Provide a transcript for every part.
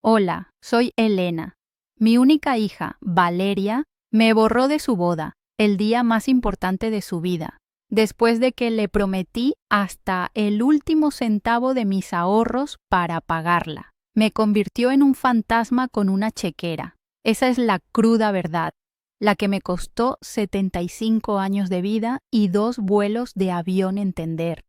Hola, soy Elena. Mi única hija, Valeria, me borró de su boda, el día más importante de su vida, después de que le prometí hasta el último centavo de mis ahorros para pagarla. Me convirtió en un fantasma con una chequera. Esa es la cruda verdad, la que me costó 75 años de vida y 2 vuelos de avión entender.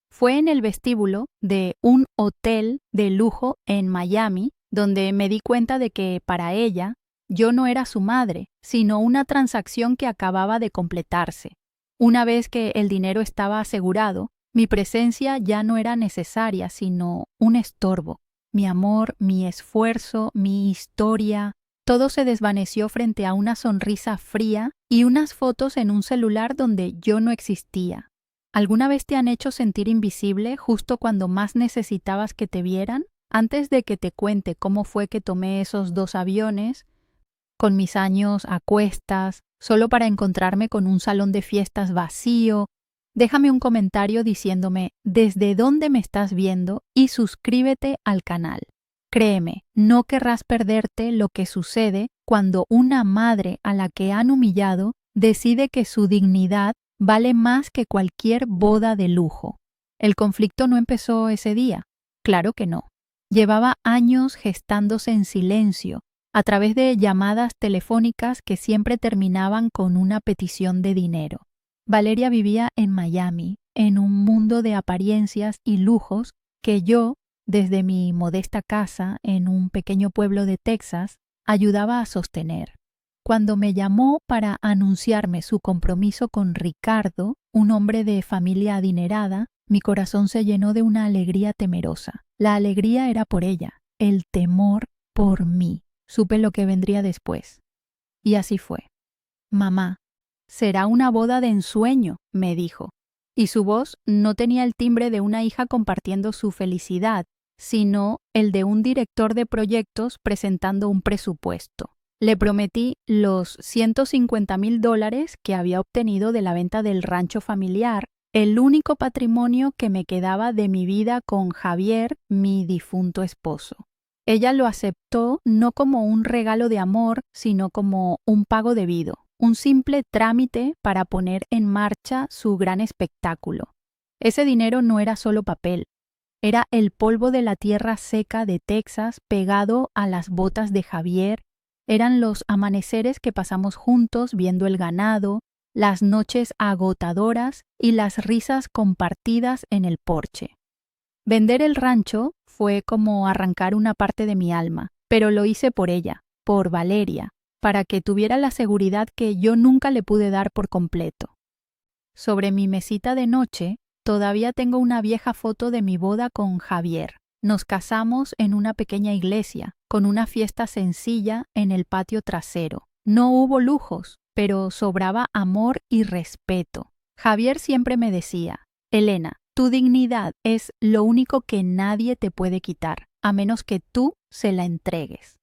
Fue en el vestíbulo de un hotel de lujo en Miami donde me di cuenta de que para ella yo no era su madre, sino una transacción que acababa de completarse. Una vez que el dinero estaba asegurado, mi presencia ya no era necesaria, sino un estorbo. Mi amor, mi esfuerzo, mi historia, todo se desvaneció frente a una sonrisa fría y unas fotos en un celular donde yo no existía. ¿Alguna vez te han hecho sentir invisible justo cuando más necesitabas que te vieran? Antes de que te cuente cómo fue que tomé esos 2 aviones, con mis años a cuestas, solo para encontrarme con un salón de fiestas vacío, déjame un comentario diciéndome desde dónde me estás viendo y suscríbete al canal. Créeme, no querrás perderte lo que sucede cuando una madre a la que han humillado decide que su dignidad vale más que cualquier boda de lujo. ¿El conflicto no empezó ese día? Claro que no. Llevaba años gestándose en silencio, a través de llamadas telefónicas que siempre terminaban con una petición de dinero. Valeria vivía en Miami, en un mundo de apariencias y lujos que yo, desde mi modesta casa en un pequeño pueblo de Texas, ayudaba a sostener. Cuando me llamó para anunciarme su compromiso con Ricardo, un hombre de familia adinerada, mi corazón se llenó de una alegría temerosa. La alegría era por ella, el temor por mí. Supe lo que vendría después. Y así fue. Mamá, será una boda de ensueño, me dijo. Y su voz no tenía el timbre de una hija compartiendo su felicidad, sino el de un director de proyectos presentando un presupuesto. Le prometí los $150,000 que había obtenido de la venta del rancho familiar, el único patrimonio que me quedaba de mi vida con Javier, mi difunto esposo. Ella lo aceptó no como un regalo de amor, sino como un pago debido, un simple trámite para poner en marcha su gran espectáculo. Ese dinero no era solo papel, era el polvo de la tierra seca de Texas pegado a las botas de Javier, eran los amaneceres que pasamos juntos viendo el ganado, las noches agotadoras y las risas compartidas en el porche. Vender el rancho fue como arrancar una parte de mi alma, pero lo hice por ella, por Valeria, para que tuviera la seguridad que yo nunca le pude dar por completo. Sobre mi mesita de noche, todavía tengo una vieja foto de mi boda con Javier. Nos casamos en una pequeña iglesia, con una fiesta sencilla en el patio trasero. No hubo lujos, pero sobraba amor y respeto. Javier siempre me decía, Elena, tu dignidad es lo único que nadie te puede quitar, a menos que tú se la entregues.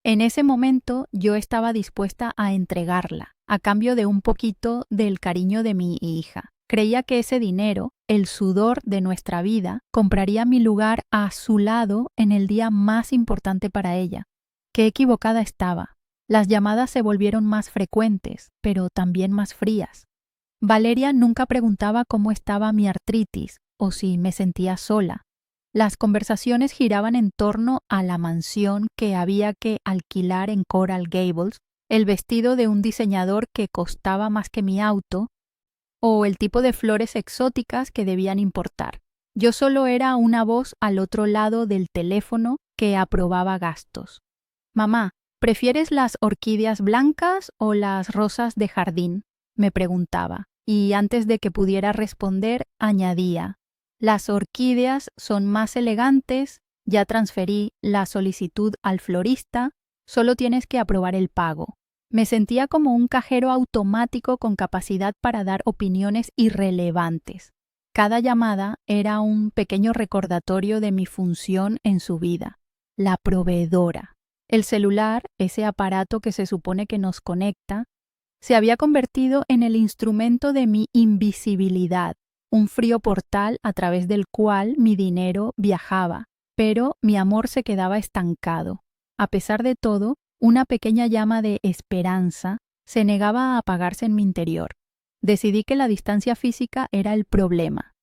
En ese momento yo estaba dispuesta a entregarla, a cambio de un poquito del cariño de mi hija. Creía que ese dinero, el sudor de nuestra vida, compraría mi lugar a su lado en el día más importante para ella. Qué equivocada estaba. Las llamadas se volvieron más frecuentes, pero también más frías. Valeria nunca preguntaba cómo estaba mi artritis o si me sentía sola. Las conversaciones giraban en torno a la mansión que había que alquilar en Coral Gables, el vestido de un diseñador que costaba más que mi auto, o el tipo de flores exóticas que debían importar. Yo solo era una voz al otro lado del teléfono que aprobaba gastos. Mamá, ¿prefieres las orquídeas blancas o las rosas de jardín?, me preguntaba, y antes de que pudiera responder, añadía, las orquídeas son más elegantes, ya transferí la solicitud al florista, solo tienes que aprobar el pago. Me sentía como un cajero automático con capacidad para dar opiniones irrelevantes. Cada llamada era un pequeño recordatorio de mi función en su vida, la proveedora. El celular, ese aparato que se supone que nos conecta, se había convertido en el instrumento de mi invisibilidad, un frío portal a través del cual mi dinero viajaba, pero mi amor se quedaba estancado. A pesar de todo, una pequeña llama de esperanza se negaba a apagarse en mi interior. Decidí que la distancia física era el problema.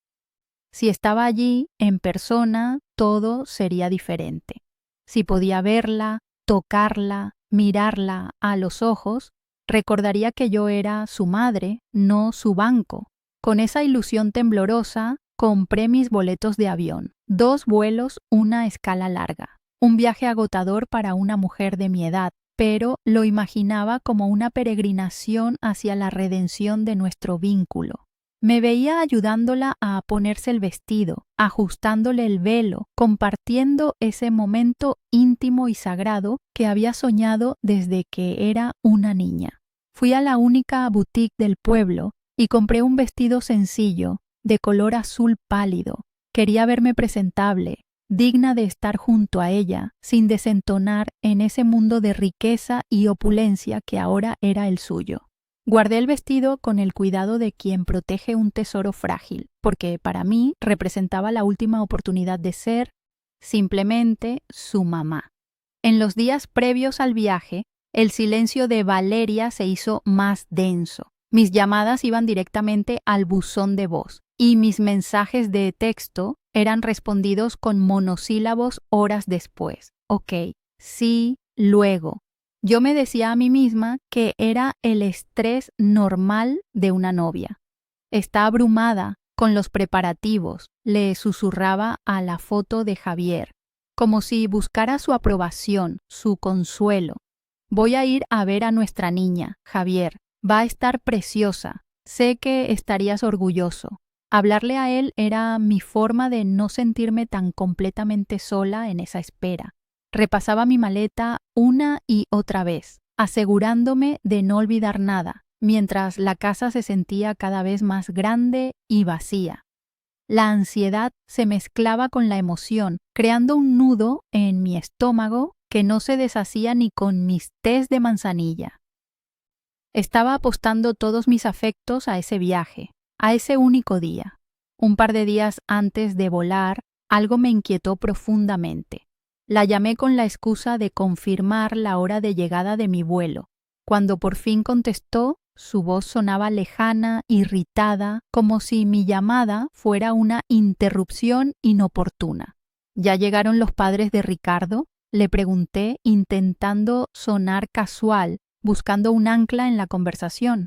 Si estaba allí, en persona, todo sería diferente. Si podía verla, tocarla, mirarla a los ojos, recordaría que yo era su madre, no su banco. Con esa ilusión temblorosa, compré mis boletos de avión. 2 vuelos, una escala larga. Un viaje agotador para una mujer de mi edad, pero lo imaginaba como una peregrinación hacia la redención de nuestro vínculo. Me veía ayudándola a ponerse el vestido, ajustándole el velo, compartiendo ese momento íntimo y sagrado que había soñado desde que era una niña. Fui a la única boutique del pueblo y compré un vestido sencillo, de color azul pálido. Quería verme presentable, digna de estar junto a ella, sin desentonar en ese mundo de riqueza y opulencia que ahora era el suyo. Guardé el vestido con el cuidado de quien protege un tesoro frágil, porque para mí representaba la última oportunidad de ser simplemente su mamá. En los días previos al viaje, el silencio de Valeria se hizo más denso. Mis llamadas iban directamente al buzón de voz y mis mensajes de texto eran respondidos con monosílabos horas después. Ok, sí, luego. Yo me decía a mí misma que era el estrés normal de una novia. Está abrumada con los preparativos, le susurraba a la foto de Javier, como si buscara su aprobación, su consuelo. Voy a ir a ver a nuestra niña, Javier. Va a estar preciosa. Sé que estarías orgulloso. Hablarle a él era mi forma de no sentirme tan completamente sola en esa espera. Repasaba mi maleta una y otra vez, asegurándome de no olvidar nada, mientras la casa se sentía cada vez más grande y vacía. La ansiedad se mezclaba con la emoción, creando un nudo en mi estómago que no se deshacía ni con mis tés de manzanilla. Estaba apostando todos mis afectos a ese viaje, a ese único día. Un par de días antes de volar, algo me inquietó profundamente. La llamé con la excusa de confirmar la hora de llegada de mi vuelo. Cuando por fin contestó, su voz sonaba lejana, irritada, como si mi llamada fuera una interrupción inoportuna. ¿Ya llegaron los padres de Ricardo?, le pregunté, intentando sonar casual, buscando un ancla en la conversación.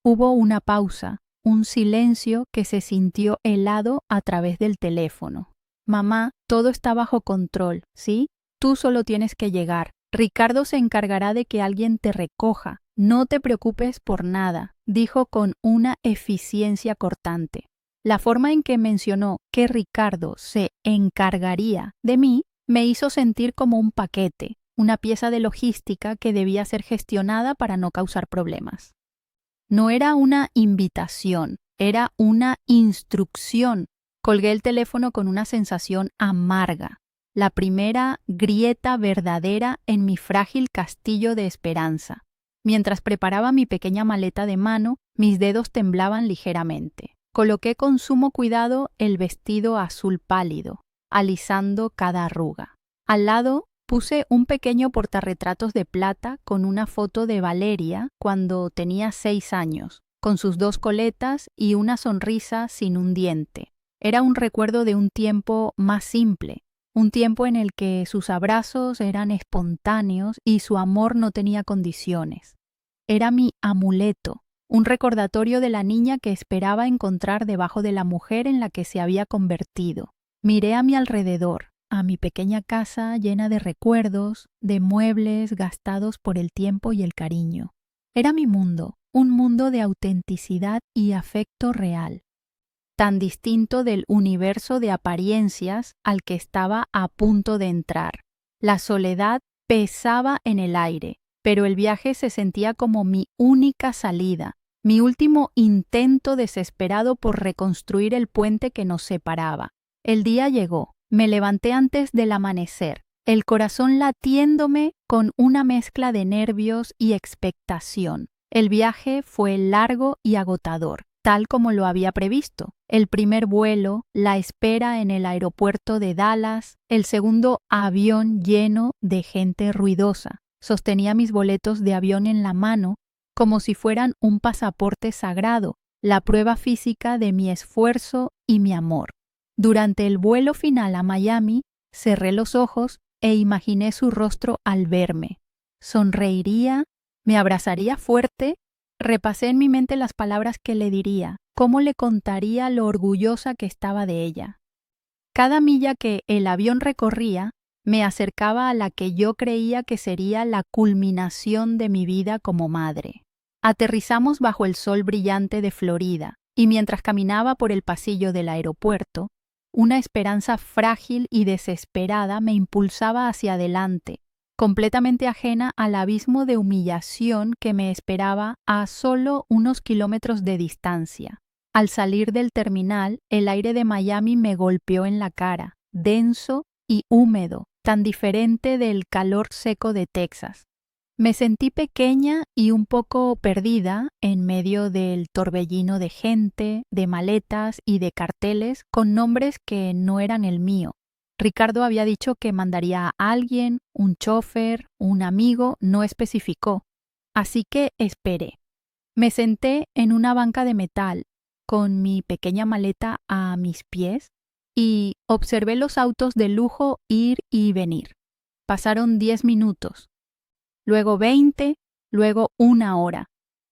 Hubo una pausa, un silencio que se sintió helado a través del teléfono. Mamá, todo está bajo control, ¿sí? Tú solo tienes que llegar. Ricardo se encargará de que alguien te recoja. No te preocupes por nada, dijo con una eficiencia cortante. La forma en que mencionó que Ricardo se encargaría de mí me hizo sentir como un paquete, una pieza de logística que debía ser gestionada para no causar problemas. No era una invitación, era una instrucción. Colgué el teléfono con una sensación amarga, la primera grieta verdadera en mi frágil castillo de esperanza. Mientras preparaba mi pequeña maleta de mano, mis dedos temblaban ligeramente. Coloqué con sumo cuidado el vestido azul pálido, alisando cada arruga. Al lado puse un pequeño portarretratos de plata con una foto de Valeria cuando tenía 6 años, con sus 2 coletas y una sonrisa sin un diente. Era un recuerdo de un tiempo más simple, un tiempo en el que sus abrazos eran espontáneos y su amor no tenía condiciones. Era mi amuleto, un recordatorio de la niña que esperaba encontrar debajo de la mujer en la que se había convertido. Miré a mi alrededor, a mi pequeña casa llena de recuerdos, de muebles gastados por el tiempo y el cariño. Era mi mundo, un mundo de autenticidad y afecto real, tan distinto del universo de apariencias al que estaba a punto de entrar. La soledad pesaba en el aire, pero el viaje se sentía como mi única salida, mi último intento desesperado por reconstruir el puente que nos separaba. El día llegó. Me levanté antes del amanecer, el corazón latiéndome con una mezcla de nervios y expectación. El viaje fue largo y agotador. tal como lo había previsto. El primer vuelo, la espera en el aeropuerto de Dallas, el segundo avión lleno de gente ruidosa. Sostenía mis boletos de avión en la mano como si fueran un pasaporte sagrado, la prueba física de mi esfuerzo y mi amor. Durante el vuelo final a Miami, cerré los ojos e imaginé su rostro al verme. Sonreiría, me abrazaría fuerte. Repasé en mi mente las palabras que le diría, cómo le contaría lo orgullosa que estaba de ella. Cada milla que el avión recorría me acercaba a la que yo creía que sería la culminación de mi vida como madre. Aterrizamos bajo el sol brillante de Florida, y mientras caminaba por el pasillo del aeropuerto, una esperanza frágil y desesperada me impulsaba hacia adelante, completamente ajena al abismo de humillación que me esperaba a solo unos kilómetros de distancia. Al salir del terminal, el aire de Miami me golpeó en la cara, denso y húmedo, tan diferente del calor seco de Texas. Me sentí pequeña y un poco perdida en medio del torbellino de gente, de maletas y de carteles con nombres que no eran el mío. Ricardo había dicho que mandaría a alguien, un chofer, un amigo, no especificó. Así que esperé. Me senté en una banca de metal, con mi pequeña maleta a mis pies, y observé los autos de lujo ir y venir. Pasaron 10 minutos, luego 20, luego 1 hora.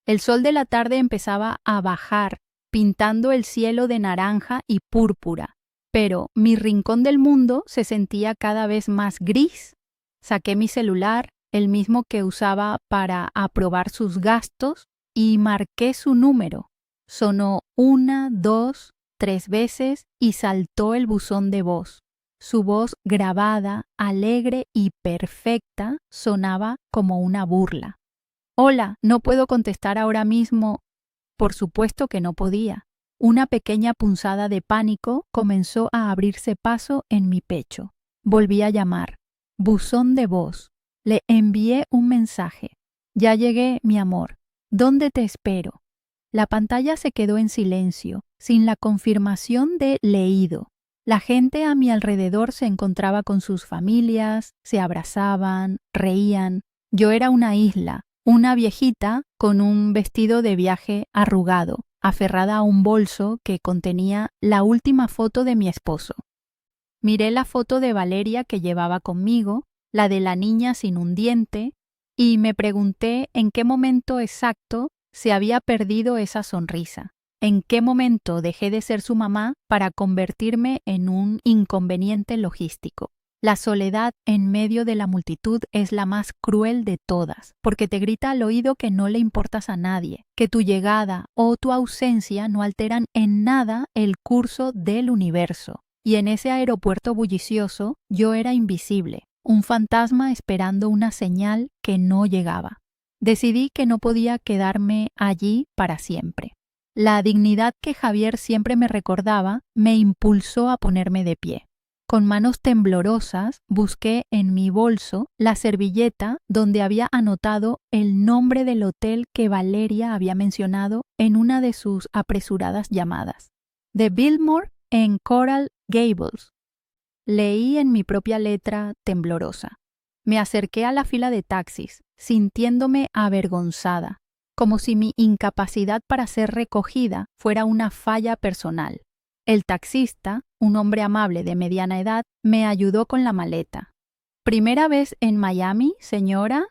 El sol de la tarde empezaba a bajar, pintando el cielo de naranja y púrpura, pero mi rincón del mundo se sentía cada vez más gris. Saqué mi celular, el mismo que usaba para aprobar sus gastos, y marqué su número. Sonó 1, 2, 3 veces y saltó el buzón de voz. Su voz grabada, alegre y perfecta sonaba como una burla. Hola, no puedo contestar ahora mismo. Por supuesto que no podía. Una pequeña punzada de pánico comenzó a abrirse paso en mi pecho. Volví a llamar. Buzón de voz. Le envié un mensaje. Ya llegué, mi amor. ¿Dónde te espero? La pantalla se quedó en silencio, sin la confirmación de leído. La gente a mi alrededor se encontraba con sus familias, se abrazaban, reían. Yo era una isla, una viejita con un vestido de viaje arrugado, aferrada a un bolso que contenía la última foto de mi esposo. Miré la foto de Valeria que llevaba conmigo, la de la niña sin un diente, y me pregunté en qué momento exacto se había perdido esa sonrisa. ¿En qué momento dejé de ser su mamá para convertirme en un inconveniente logístico? La soledad en medio de la multitud es la más cruel de todas, porque te grita al oído que no le importas a nadie, que tu llegada o tu ausencia no alteran en nada el curso del universo. Y en ese aeropuerto bullicioso yo era invisible, un fantasma esperando una señal que no llegaba. Decidí que no podía quedarme allí para siempre. La dignidad que Javier siempre me recordaba me impulsó a ponerme de pie. Con manos temblorosas busqué en mi bolso la servilleta donde había anotado el nombre del hotel que Valeria había mencionado en una de sus apresuradas llamadas. The Biltmore en Coral Gables. Leí en mi propia letra temblorosa. Me acerqué a la fila de taxis, sintiéndome avergonzada, como si mi incapacidad para ser recogida fuera una falla personal. El taxista, un hombre amable de mediana edad, me ayudó con la maleta. ¿Primera vez en Miami, señora?,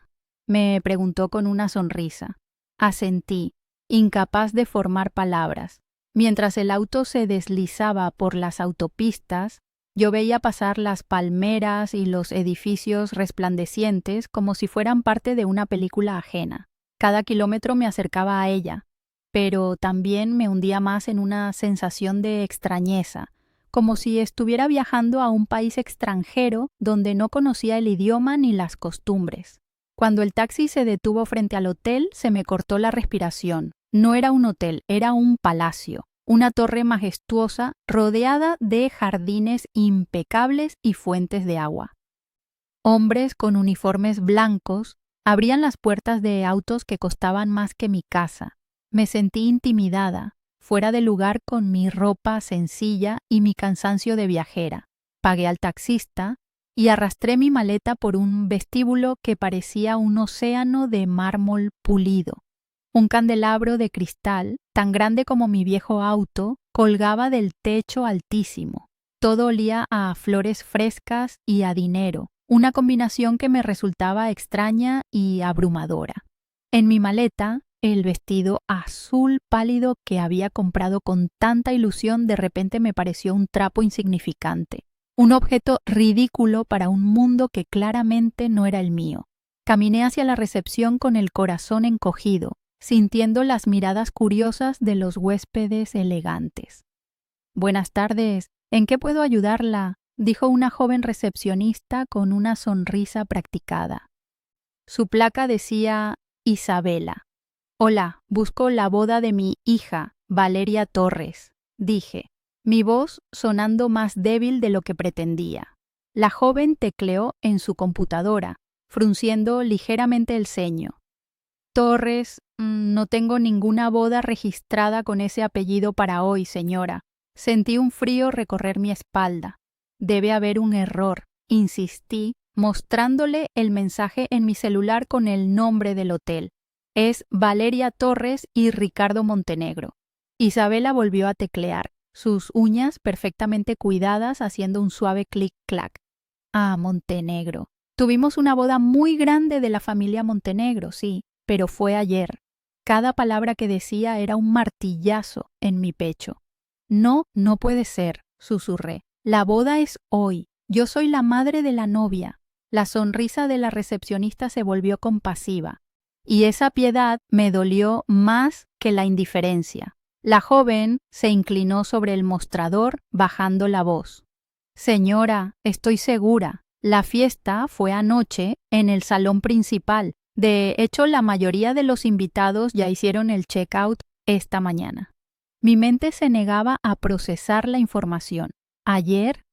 me preguntó con una sonrisa. Asentí, incapaz de formar palabras. Mientras el auto se deslizaba por las autopistas, yo veía pasar las palmeras y los edificios resplandecientes como si fueran parte de una película ajena. Cada kilómetro me acercaba a ella, pero también me hundía más en una sensación de extrañeza, como si estuviera viajando a un país extranjero donde no conocía el idioma ni las costumbres. Cuando el taxi se detuvo frente al hotel, se me cortó la respiración. No era un hotel, era un palacio. Una torre majestuosa rodeada de jardines impecables y fuentes de agua. Hombres con uniformes blancos abrían las puertas de autos que costaban más que mi casa. Me sentí intimidada, fuera de lugar con mi ropa sencilla y mi cansancio de viajera. Pagué al taxista y arrastré mi maleta por un vestíbulo que parecía un océano de mármol pulido. Un candelabro de cristal, tan grande como mi viejo auto, colgaba del techo altísimo. Todo olía a flores frescas y a dinero, una combinación que me resultaba extraña y abrumadora. En mi maleta, el vestido azul pálido que había comprado con tanta ilusión de repente me pareció un trapo insignificante, un objeto ridículo para un mundo que claramente no era el mío. Caminé hacia la recepción con el corazón encogido, sintiendo las miradas curiosas de los huéspedes elegantes. «Buenas tardes, ¿en qué puedo ayudarla?», dijo una joven recepcionista con una sonrisa practicada. Su placa decía Isabela. «Hola, busco la boda de mi hija, Valeria Torres», dije, mi voz sonando más débil de lo que pretendía. La joven tecleó en su computadora, frunciendo ligeramente el ceño. «Torres, no tengo ninguna boda registrada con ese apellido para hoy, señora». Sentí un frío recorrer mi espalda. «Debe haber un error», insistí, mostrándole el mensaje en mi celular con el nombre del hotel. «Es Valeria Torres y Ricardo Montenegro». Isabela volvió a teclear, sus uñas perfectamente cuidadas haciendo un suave clic-clac. «Ah, Montenegro. Tuvimos una boda muy grande de la familia Montenegro, sí, pero fue ayer». Cada palabra que decía era un martillazo en mi pecho. «No, no puede ser», susurré. «La boda es hoy. Yo soy la madre de la novia». La sonrisa de la recepcionista se volvió compasiva, y esa piedad me dolió más que la indiferencia. La joven se inclinó sobre el mostrador, bajando la voz. «Señora, estoy segura. La fiesta fue anoche en el salón principal. De hecho, la mayoría de los invitados ya hicieron el check-out esta mañana». Mi mente se negaba a procesar la información. ¿Ayer?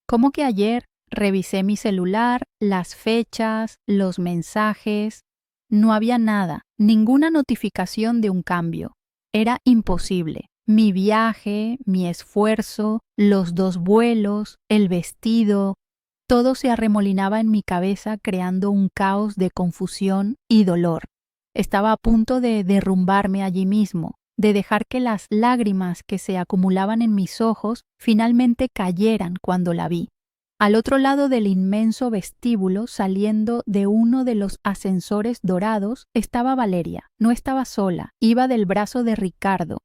¿Cómo que ayer? Revisé mi celular, las fechas, los mensajes. No había nada, ninguna notificación de un cambio. Era imposible. Mi viaje, mi esfuerzo, los 2 vuelos, el vestido, todo se arremolinaba en mi cabeza creando un caos de confusión y dolor. Estaba a punto de derrumbarme allí mismo, de dejar que las lágrimas que se acumulaban en mis ojos finalmente cayeran cuando la vi. Al otro lado del inmenso vestíbulo, saliendo de uno de los ascensores dorados, estaba Valeria. No estaba sola, iba del brazo de Ricardo,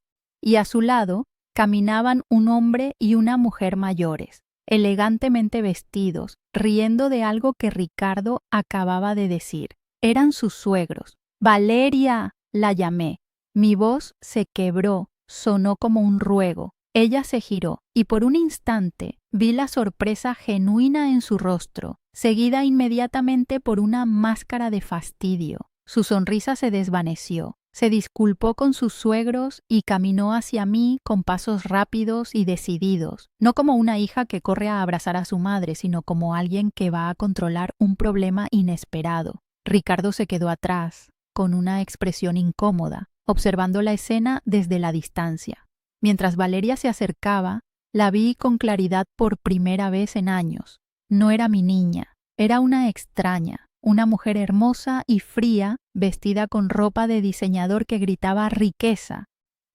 y a su lado caminaban un hombre y una mujer mayores, elegantemente vestidos, riendo de algo que Ricardo acababa de decir. Eran sus suegros. «¡Valeria!», la llamé. Mi voz se quebró, sonó como un ruego. Ella se giró y por un instante vi la sorpresa genuina en su rostro, seguida inmediatamente por una máscara de fastidio. Su sonrisa se desvaneció. Se disculpó con sus suegros y caminó hacia mí con pasos rápidos y decididos, no como una hija que corre a abrazar a su madre, sino como alguien que va a controlar un problema inesperado. Ricardo se quedó atrás, con una expresión incómoda, observando la escena desde la distancia. Mientras Valeria se acercaba, la vi con claridad por primera vez en años. No era mi niña, era una extraña, una mujer hermosa y fría, vestida con ropa de diseñador que gritaba riqueza,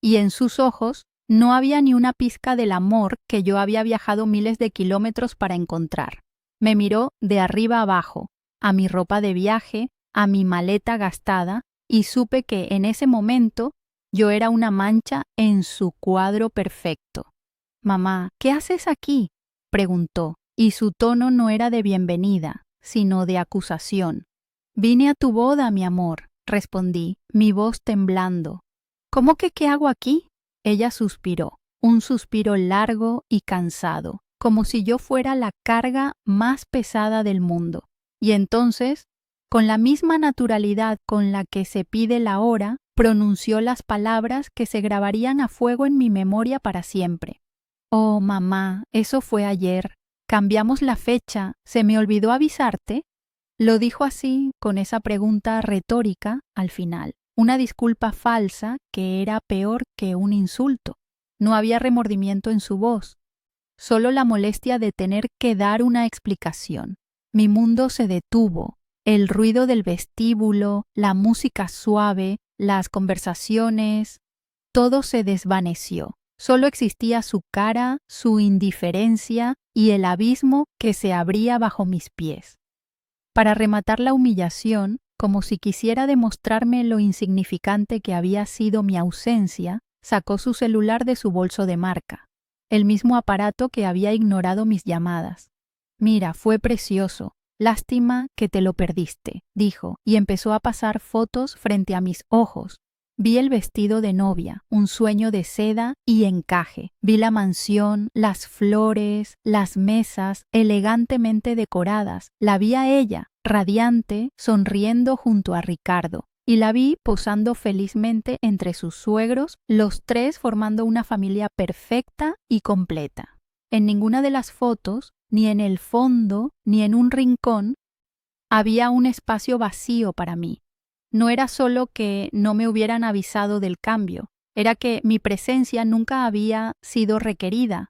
y en sus ojos no había ni una pizca del amor que yo había viajado miles de kilómetros para encontrar. Me miró de arriba abajo, a mi ropa de viaje, a mi maleta gastada, y supe que en ese momento yo era una mancha en su cuadro perfecto. «Mamá, ¿qué haces aquí?», preguntó, y su tono no era de bienvenida, sino de acusación. «Vine a tu boda, mi amor», respondí, mi voz temblando. «¿Cómo que qué hago aquí?». Ella suspiró, un suspiro largo y cansado, como si yo fuera la carga más pesada del mundo. Y entonces, con la misma naturalidad con la que se pide la hora, pronunció las palabras que se grabarían a fuego en mi memoria para siempre. «Oh, mamá, eso fue ayer. Cambiamos la fecha. ¿Se me olvidó avisarte?». Lo dijo así, con esa pregunta retórica al final, una disculpa falsa que era peor que un insulto. No había remordimiento en su voz, solo la molestia de tener que dar una explicación. Mi mundo se detuvo. El ruido del vestíbulo, la música suave, las conversaciones, todo se desvaneció. Solo existía su cara, su indiferencia y el abismo que se abría bajo mis pies. Para rematar la humillación, como si quisiera demostrarme lo insignificante que había sido mi ausencia, sacó su celular de su bolso de marca, el mismo aparato que había ignorado mis llamadas. «Mira, fue precioso. Lástima que te lo perdiste», dijo, y empezó a pasar fotos frente a mis ojos. Vi el vestido de novia, un sueño de seda y encaje. Vi la mansión, las flores, las mesas elegantemente decoradas. La vi a ella, radiante, sonriendo junto a Ricardo. Y la vi posando felizmente entre sus suegros, los tres formando una familia perfecta y completa. En ninguna de las fotos, ni en el fondo, ni en un rincón, había un espacio vacío para mí. No era solo que no me hubieran avisado del cambio, era que mi presencia nunca había sido requerida.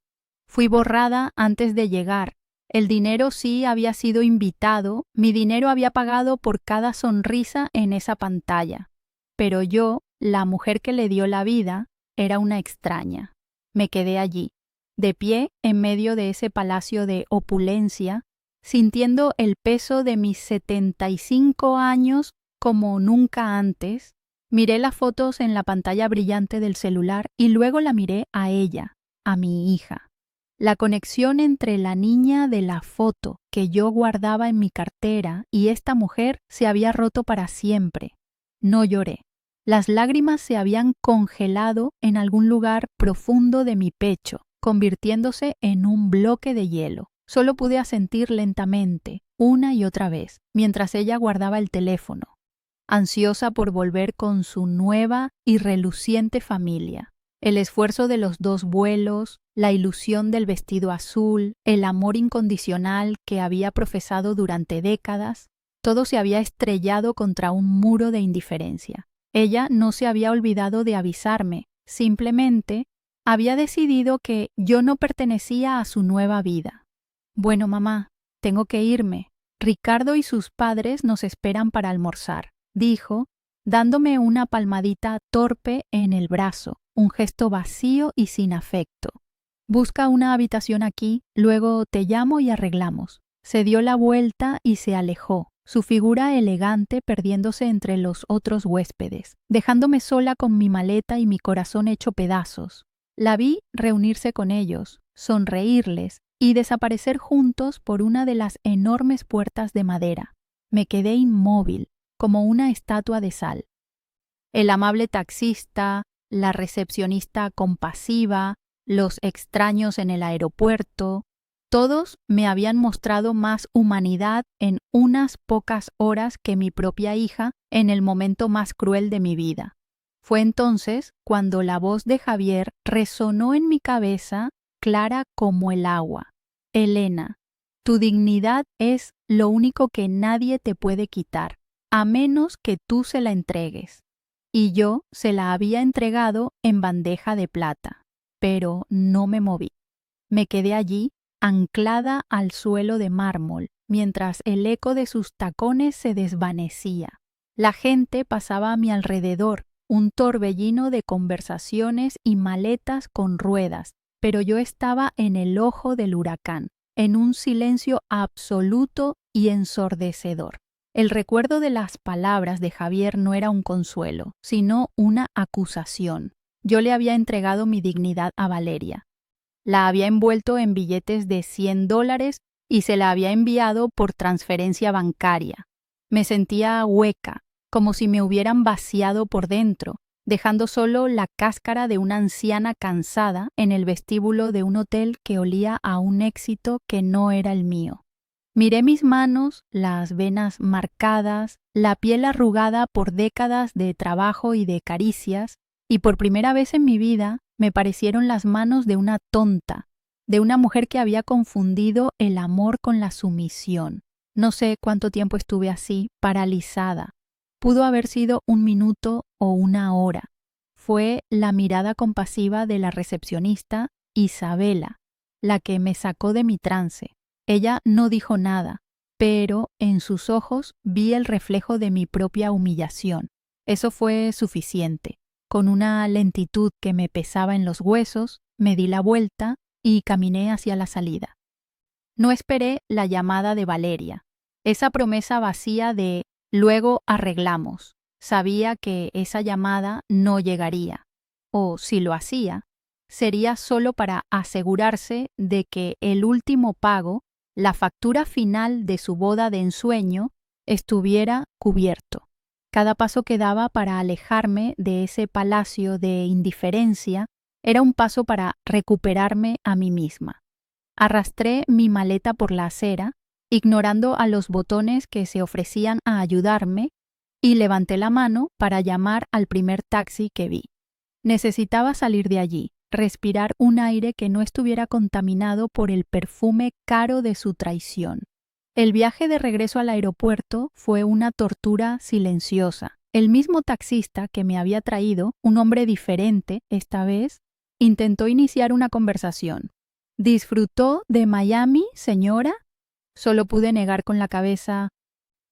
Fui borrada antes de llegar. El dinero sí había sido invitado, mi dinero había pagado por cada sonrisa en esa pantalla. Pero yo, la mujer que le dio la vida, era una extraña. Me quedé allí, de pie en medio de ese palacio de opulencia, sintiendo el peso de mis 75 años como nunca antes. Miré las fotos en la pantalla brillante del celular y luego la miré a ella, a mi hija. La conexión entre la niña de la foto que yo guardaba en mi cartera y esta mujer se había roto para siempre. No lloré. Las lágrimas se habían congelado en algún lugar profundo de mi pecho, convirtiéndose en un bloque de hielo. Solo pude asentir lentamente, una y otra vez, mientras ella guardaba el teléfono, ansiosa por volver con su nueva y reluciente familia. El esfuerzo de los 2 vuelos, la ilusión del vestido azul, el amor incondicional que había profesado durante décadas, todo se había estrellado contra un muro de indiferencia. Ella no se había olvidado de avisarme, simplemente había decidido que yo no pertenecía a su nueva vida. «Bueno, mamá, tengo que irme. Ricardo y sus padres nos esperan para almorzar», dijo, dándome una palmadita torpe en el brazo, un gesto vacío y sin afecto. «Busca una habitación aquí, luego te llamo y arreglamos». Se dio la vuelta y se alejó, su figura elegante perdiéndose entre los otros huéspedes, dejándome sola con mi maleta y mi corazón hecho pedazos. La vi reunirse con ellos, sonreírles y desaparecer juntos por una de las enormes puertas de madera. Me quedé inmóvil, como una estatua de sal. El amable taxista, la recepcionista compasiva, los extraños en el aeropuerto, todos me habían mostrado más humanidad en unas pocas horas que mi propia hija en el momento más cruel de mi vida. Fue entonces cuando la voz de Javier resonó en mi cabeza, clara como el agua. «Elena, tu dignidad es lo único que nadie te puede quitar, a menos que tú se la entregues». Y yo se la había entregado en bandeja de plata, pero no me moví. Me quedé allí, anclada al suelo de mármol, mientras el eco de sus tacones se desvanecía. La gente pasaba a mi alrededor, un torbellino de conversaciones y maletas con ruedas, pero yo estaba en el ojo del huracán, en un silencio absoluto y ensordecedor. El recuerdo de las palabras de Javier no era un consuelo, sino una acusación. Yo le había entregado mi dignidad a Valeria. La había envuelto en billetes de $100 y se la había enviado por transferencia bancaria. Me sentía hueca, como si me hubieran vaciado por dentro, dejando solo la cáscara de una anciana cansada en el vestíbulo de un hotel que olía a un éxito que no era el mío. Miré mis manos, las venas marcadas, la piel arrugada por décadas de trabajo y de caricias, y por primera vez en mi vida me parecieron las manos de una tonta, de una mujer que había confundido el amor con la sumisión. No sé cuánto tiempo estuve así, paralizada. Pudo haber sido 1 minuto o 1 hora. fue la mirada compasiva de la recepcionista Isabela, la que me sacó de mi trance. Ella no dijo nada, pero en sus ojos vi el reflejo de mi propia humillación. Eso fue suficiente. Con una lentitud que me pesaba en los huesos, me di la vuelta y caminé hacia la salida. No esperé la llamada de Valeria, esa promesa vacía de «luego arreglamos». Sabía que esa llamada no llegaría, o si lo hacía, sería solo para asegurarse de que el último pago, la factura final de su boda de ensueño, estuviera cubierto. Cada paso que daba para alejarme de ese palacio de indiferencia era un paso para recuperarme a mí misma. Arrastré mi maleta por la acera, ignorando a los botones que se ofrecían a ayudarme, y levanté la mano para llamar al primer taxi que vi. Necesitaba salir de allí, respirar un aire que no estuviera contaminado por el perfume caro de su traición. El viaje de regreso al aeropuerto fue una tortura silenciosa. El mismo taxista que me había traído, un hombre diferente esta vez, intentó iniciar una conversación. ¿Disfrutó de Miami, señora? Solo pude negar con la cabeza,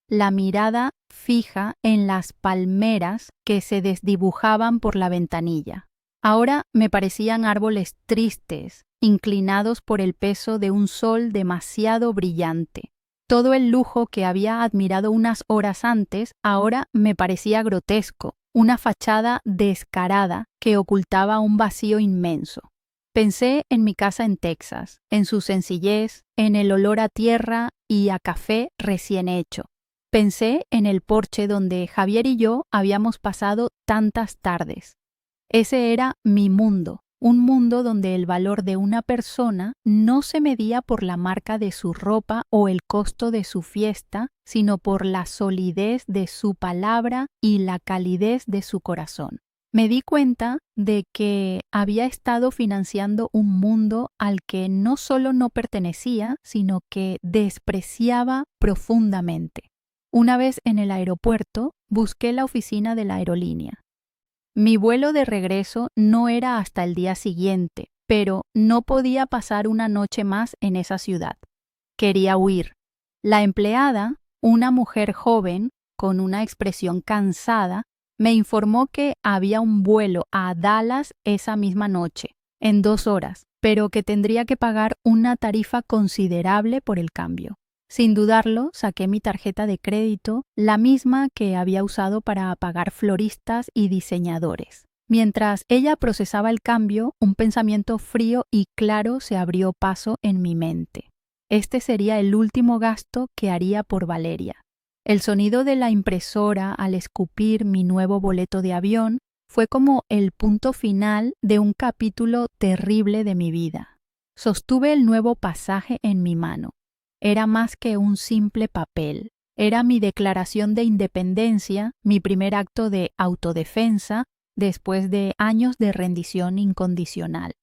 la mirada fija en las palmeras que se desdibujaban por la ventanilla. Ahora me parecían árboles tristes, inclinados por el peso de un sol demasiado brillante. Todo el lujo que había admirado unas horas antes ahora me parecía grotesco, una fachada descarada que ocultaba un vacío inmenso. Pensé en mi casa en Texas, en su sencillez, en el olor a tierra y a café recién hecho. Pensé en el porche donde Javier y yo habíamos pasado tantas tardes. Ese era mi mundo, un mundo donde el valor de una persona no se medía por la marca de su ropa o el costo de su fiesta, sino por la solidez de su palabra y la calidez de su corazón. Me di cuenta de que había estado financiando un mundo al que no solo no pertenecía, sino que despreciaba profundamente. Una vez en el aeropuerto, busqué la oficina de la aerolínea. Mi vuelo de regreso no era hasta el día siguiente, pero no podía pasar una noche más en esa ciudad. Quería huir. La empleada, una mujer joven, con una expresión cansada, me informó que había un vuelo a Dallas esa misma noche, en 2 horas, pero que tendría que pagar una tarifa considerable por el cambio. Sin dudarlo, saqué mi tarjeta de crédito, la misma que había usado para pagar floristas y diseñadores. Mientras ella procesaba el cambio, un pensamiento frío y claro se abrió paso en mi mente. Este sería el último gasto que haría por Valeria. El sonido de la impresora al escupir mi nuevo boleto de avión fue como el punto final de un capítulo terrible de mi vida. Sostuve el nuevo pasaje en mi mano. Era más que un simple papel. Era mi declaración de independencia, mi primer acto de autodefensa después de años de rendición incondicional.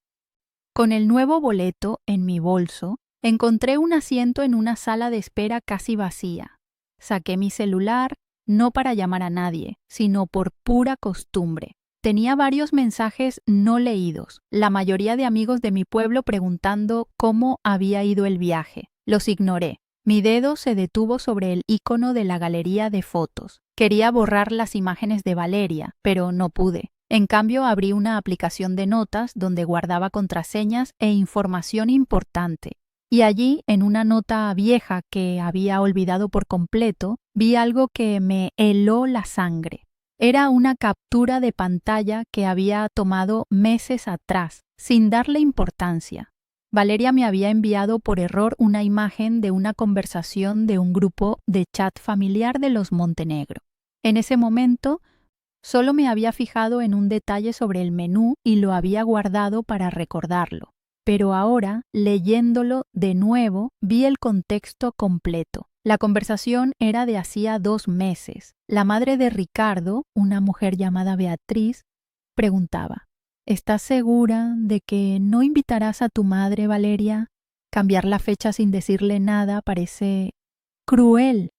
Con el nuevo boleto en mi bolso, encontré un asiento en una sala de espera casi vacía. Saqué mi celular, no para llamar a nadie, sino por pura costumbre. Tenía varios mensajes no leídos, la mayoría de amigos de mi pueblo preguntando cómo había ido el viaje. Los ignoré. Mi dedo se detuvo sobre el icono de la galería de fotos. Quería borrar las imágenes de Valeria, pero no pude. En cambio, abrí una aplicación de notas donde guardaba contraseñas e información importante. Y allí, en una nota vieja que había olvidado por completo, vi algo que me heló la sangre. Era una captura de pantalla que había tomado meses atrás, sin darle importancia. Valeria me había enviado por error una imagen de una conversación de un grupo de chat familiar de los Montenegro. En ese momento, solo me había fijado en un detalle sobre el menú y lo había guardado para recordarlo. Pero ahora, leyéndolo de nuevo, vi el contexto completo. La conversación era de hacía 2 meses. La madre de Ricardo, una mujer llamada Beatriz, preguntaba: ¿estás segura de que no invitarás a tu madre, Valeria? Cambiar la fecha sin decirle nada parece cruel.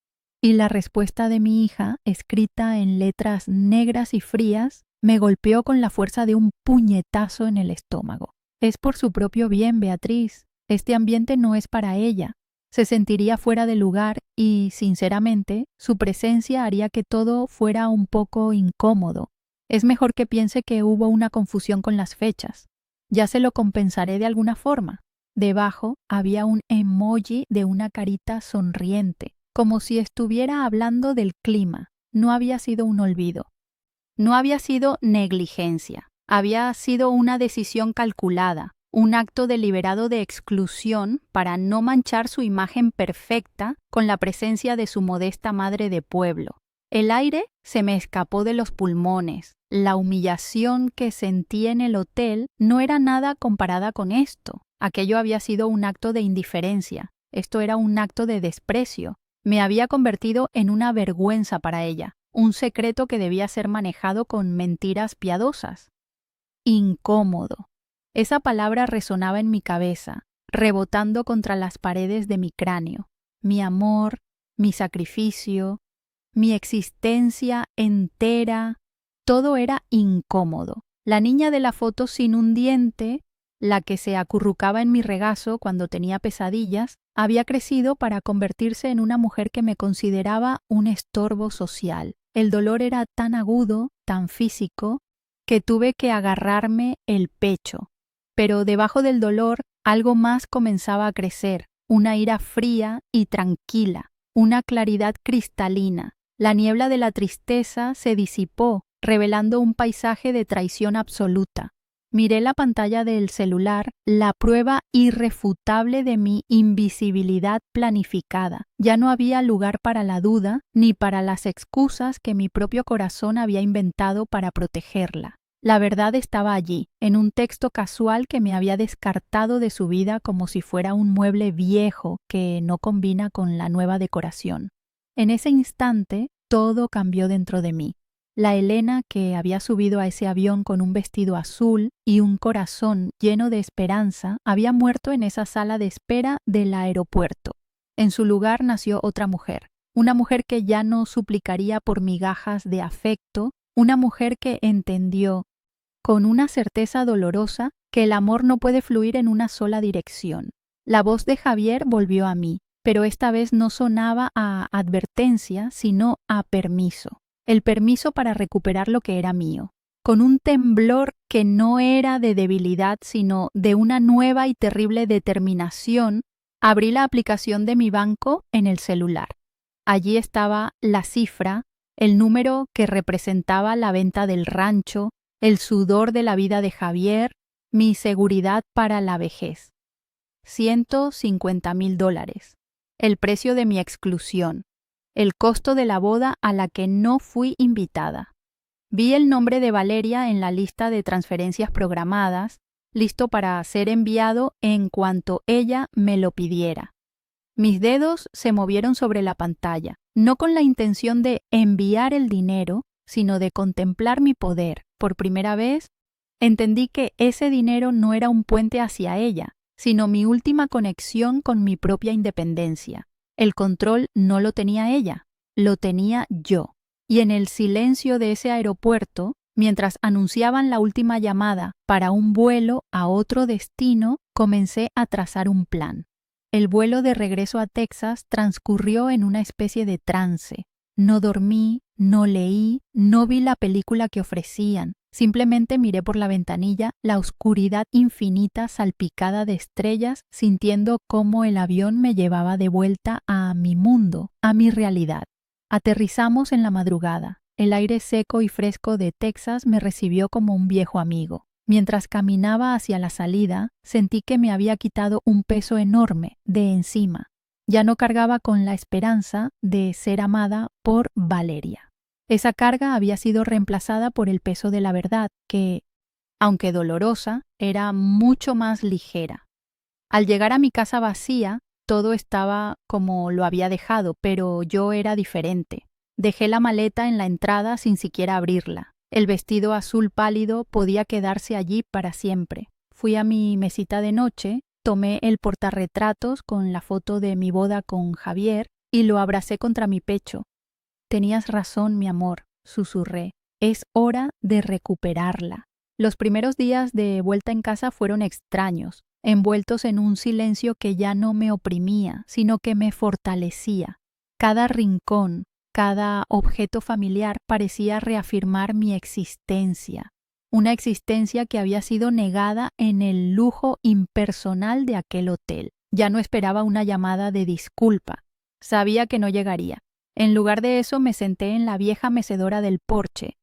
Y la respuesta de mi hija, escrita en letras negras y frías, me golpeó con la fuerza de un puñetazo en el estómago. Es por su propio bien, Beatriz. Este ambiente no es para ella. Se sentiría fuera de lugar y, sinceramente, su presencia haría que todo fuera un poco incómodo. Es mejor que piense que hubo una confusión con las fechas. Ya se lo compensaré de alguna forma. Debajo había un emoji de una carita sonriente, como si estuviera hablando del clima. No había sido un olvido. No había sido negligencia. Había sido una decisión calculada, un acto deliberado de exclusión para no manchar su imagen perfecta con la presencia de su modesta madre de pueblo. El aire se me escapó de los pulmones. La humillación que sentí en el hotel no era nada comparada con esto. Aquello había sido un acto de indiferencia. Esto era un acto de desprecio. Me había convertido en una vergüenza para ella, un secreto que debía ser manejado con mentiras piadosas. Incómodo. Esa palabra resonaba en mi cabeza, rebotando contra las paredes de mi cráneo. Mi amor, mi sacrificio, mi existencia entera, todo era incómodo. La niña de la foto sin un diente, la que se acurrucaba en mi regazo cuando tenía pesadillas, había crecido para convertirse en una mujer que me consideraba un estorbo social. El dolor era tan agudo, tan físico, que tuve que agarrarme el pecho. Pero debajo del dolor algo más comenzaba a crecer, una ira fría y tranquila, una claridad cristalina. La niebla de la tristeza se disipó, revelando un paisaje de traición absoluta. Miré la pantalla del celular, la prueba irrefutable de mi invisibilidad planificada. Ya no había lugar para la duda ni para las excusas que mi propio corazón había inventado para protegerla. La verdad estaba allí, en un texto casual que me había descartado de su vida como si fuera un mueble viejo que no combina con la nueva decoración. En ese instante, todo cambió dentro de mí. La Elena que había subido a ese avión con un vestido azul y un corazón lleno de esperanza había muerto en esa sala de espera del aeropuerto. En su lugar nació otra mujer, una mujer que ya no suplicaría por migajas de afecto, una mujer que entendió, con una certeza dolorosa, que el amor no puede fluir en una sola dirección. La voz de Javier volvió a mí, pero esta vez no sonaba a advertencia, sino a permiso. El permiso para recuperar lo que era mío. Con un temblor que no era de debilidad, sino de una nueva y terrible determinación, abrí la aplicación de mi banco en el celular. Allí estaba la cifra, el número que representaba la venta del rancho, el sudor de la vida de Javier, mi seguridad para la vejez. $150,000. El precio de mi exclusión. El costo de la boda a la que no fui invitada. Vi el nombre de Valeria en la lista de transferencias programadas, listo para ser enviado en cuanto ella me lo pidiera. Mis dedos se movieron sobre la pantalla, no con la intención de enviar el dinero, sino de contemplar mi poder. Por primera vez, entendí que ese dinero no era un puente hacia ella, sino mi última conexión con mi propia independencia. El control no lo tenía ella, lo tenía yo. Y en el silencio de ese aeropuerto, mientras anunciaban la última llamada para un vuelo a otro destino, comencé a trazar un plan. El vuelo de regreso a Texas transcurrió en una especie de trance. No dormí, no leí, no vi la película que ofrecían. Simplemente miré por la ventanilla la oscuridad infinita salpicada de estrellas, sintiendo cómo el avión me llevaba de vuelta a mi mundo, a mi realidad. Aterrizamos en la madrugada. El aire seco y fresco de Texas me recibió como un viejo amigo. Mientras caminaba hacia la salida, sentí que me había quitado un peso enorme de encima. Ya no cargaba con la esperanza de ser amada por Valeria. Esa carga había sido reemplazada por el peso de la verdad, que, aunque dolorosa, era mucho más ligera. Al llegar a mi casa vacía, todo estaba como lo había dejado, pero yo era diferente. Dejé la maleta en la entrada sin siquiera abrirla. El vestido azul pálido podía quedarse allí para siempre. Fui a mi mesita de noche, tomé el portarretratos con la foto de mi boda con Javier y lo abracé contra mi pecho. Tenías razón, mi amor, susurré. Es hora de recuperarla. Los primeros días de vuelta en casa fueron extraños, envueltos en un silencio que ya no me oprimía, sino que me fortalecía. Cada rincón, cada objeto familiar parecía reafirmar mi existencia, una existencia que había sido negada en el lujo impersonal de aquel hotel. Ya no esperaba una llamada de disculpa. Sabía que no llegaría. En lugar de eso me senté en la vieja mecedora del porche,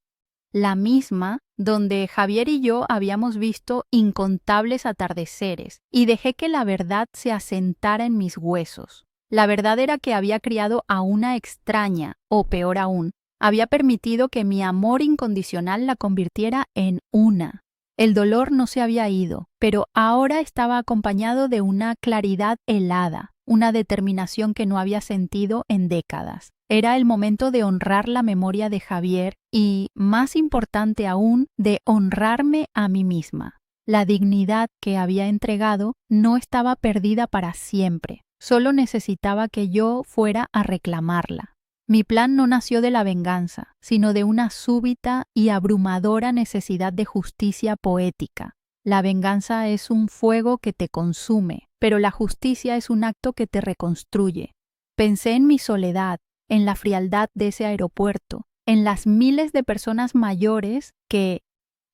la misma donde Javier y yo habíamos visto incontables atardeceres, y dejé que la verdad se asentara en mis huesos. La verdad era que había criado a una extraña, o peor aún, había permitido que mi amor incondicional la convirtiera en una. El dolor no se había ido, pero ahora estaba acompañado de una claridad helada, una determinación que no había sentido en décadas. Era el momento de honrar la memoria de Javier y, más importante aún, de honrarme a mí misma. La dignidad que había entregado no estaba perdida para siempre, solo necesitaba que yo fuera a reclamarla. Mi plan no nació de la venganza, sino de una súbita y abrumadora necesidad de justicia poética. La venganza es un fuego que te consume, pero la justicia es un acto que te reconstruye. Pensé en mi soledad, en la frialdad de ese aeropuerto, en las miles de personas mayores que,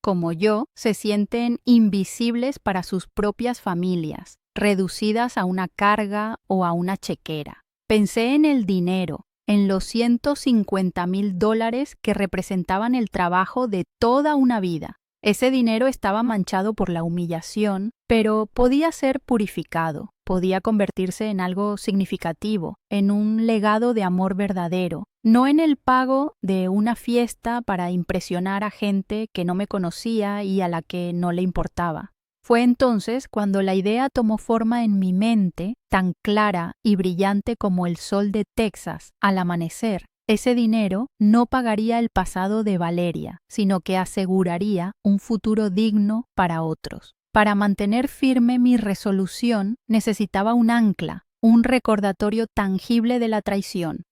como yo, se sienten invisibles para sus propias familias, reducidas a una carga o a una chequera. Pensé en el dinero, en los $150,000 que representaban el trabajo de toda una vida. Ese dinero estaba manchado por la humillación, pero podía ser purificado, podía convertirse en algo significativo, en un legado de amor verdadero, no en el pago de una fiesta para impresionar a gente que no me conocía y a la que no le importaba. Fue entonces cuando la idea tomó forma en mi mente, tan clara y brillante como el sol de Texas al amanecer. Ese dinero no pagaría el pasado de Valeria, sino que aseguraría un futuro digno para otros. Para mantener firme mi resolución necesitaba un ancla, un recordatorio tangible de la traición.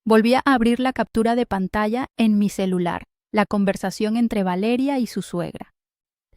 Volví a abrir la captura de pantalla en mi celular, la conversación entre Valeria y su suegra.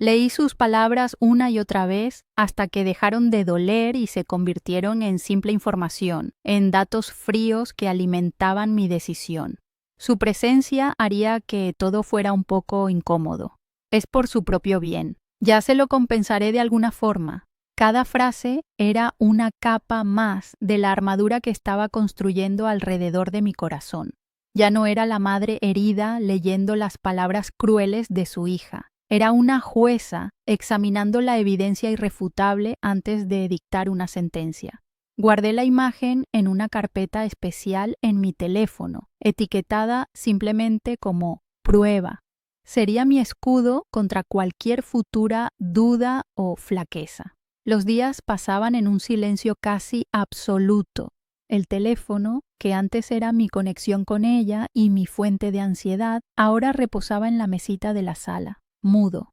Leí sus palabras una y otra vez hasta que dejaron de doler y se convirtieron en simple información, en datos fríos que alimentaban mi decisión. Su presencia haría que todo fuera un poco incómodo. Es por su propio bien. Ya se lo compensaré de alguna forma. Cada frase era una capa más de la armadura que estaba construyendo alrededor de mi corazón. Ya no era la madre herida leyendo las palabras crueles de su hija. Era una jueza examinando la evidencia irrefutable antes de dictar una sentencia. Guardé la imagen en una carpeta especial en mi teléfono, etiquetada simplemente como prueba. Sería mi escudo contra cualquier futura duda o flaqueza. Los días pasaban en un silencio casi absoluto. El teléfono, que antes era mi conexión con ella y mi fuente de ansiedad, ahora reposaba en la mesita de la sala, mudo.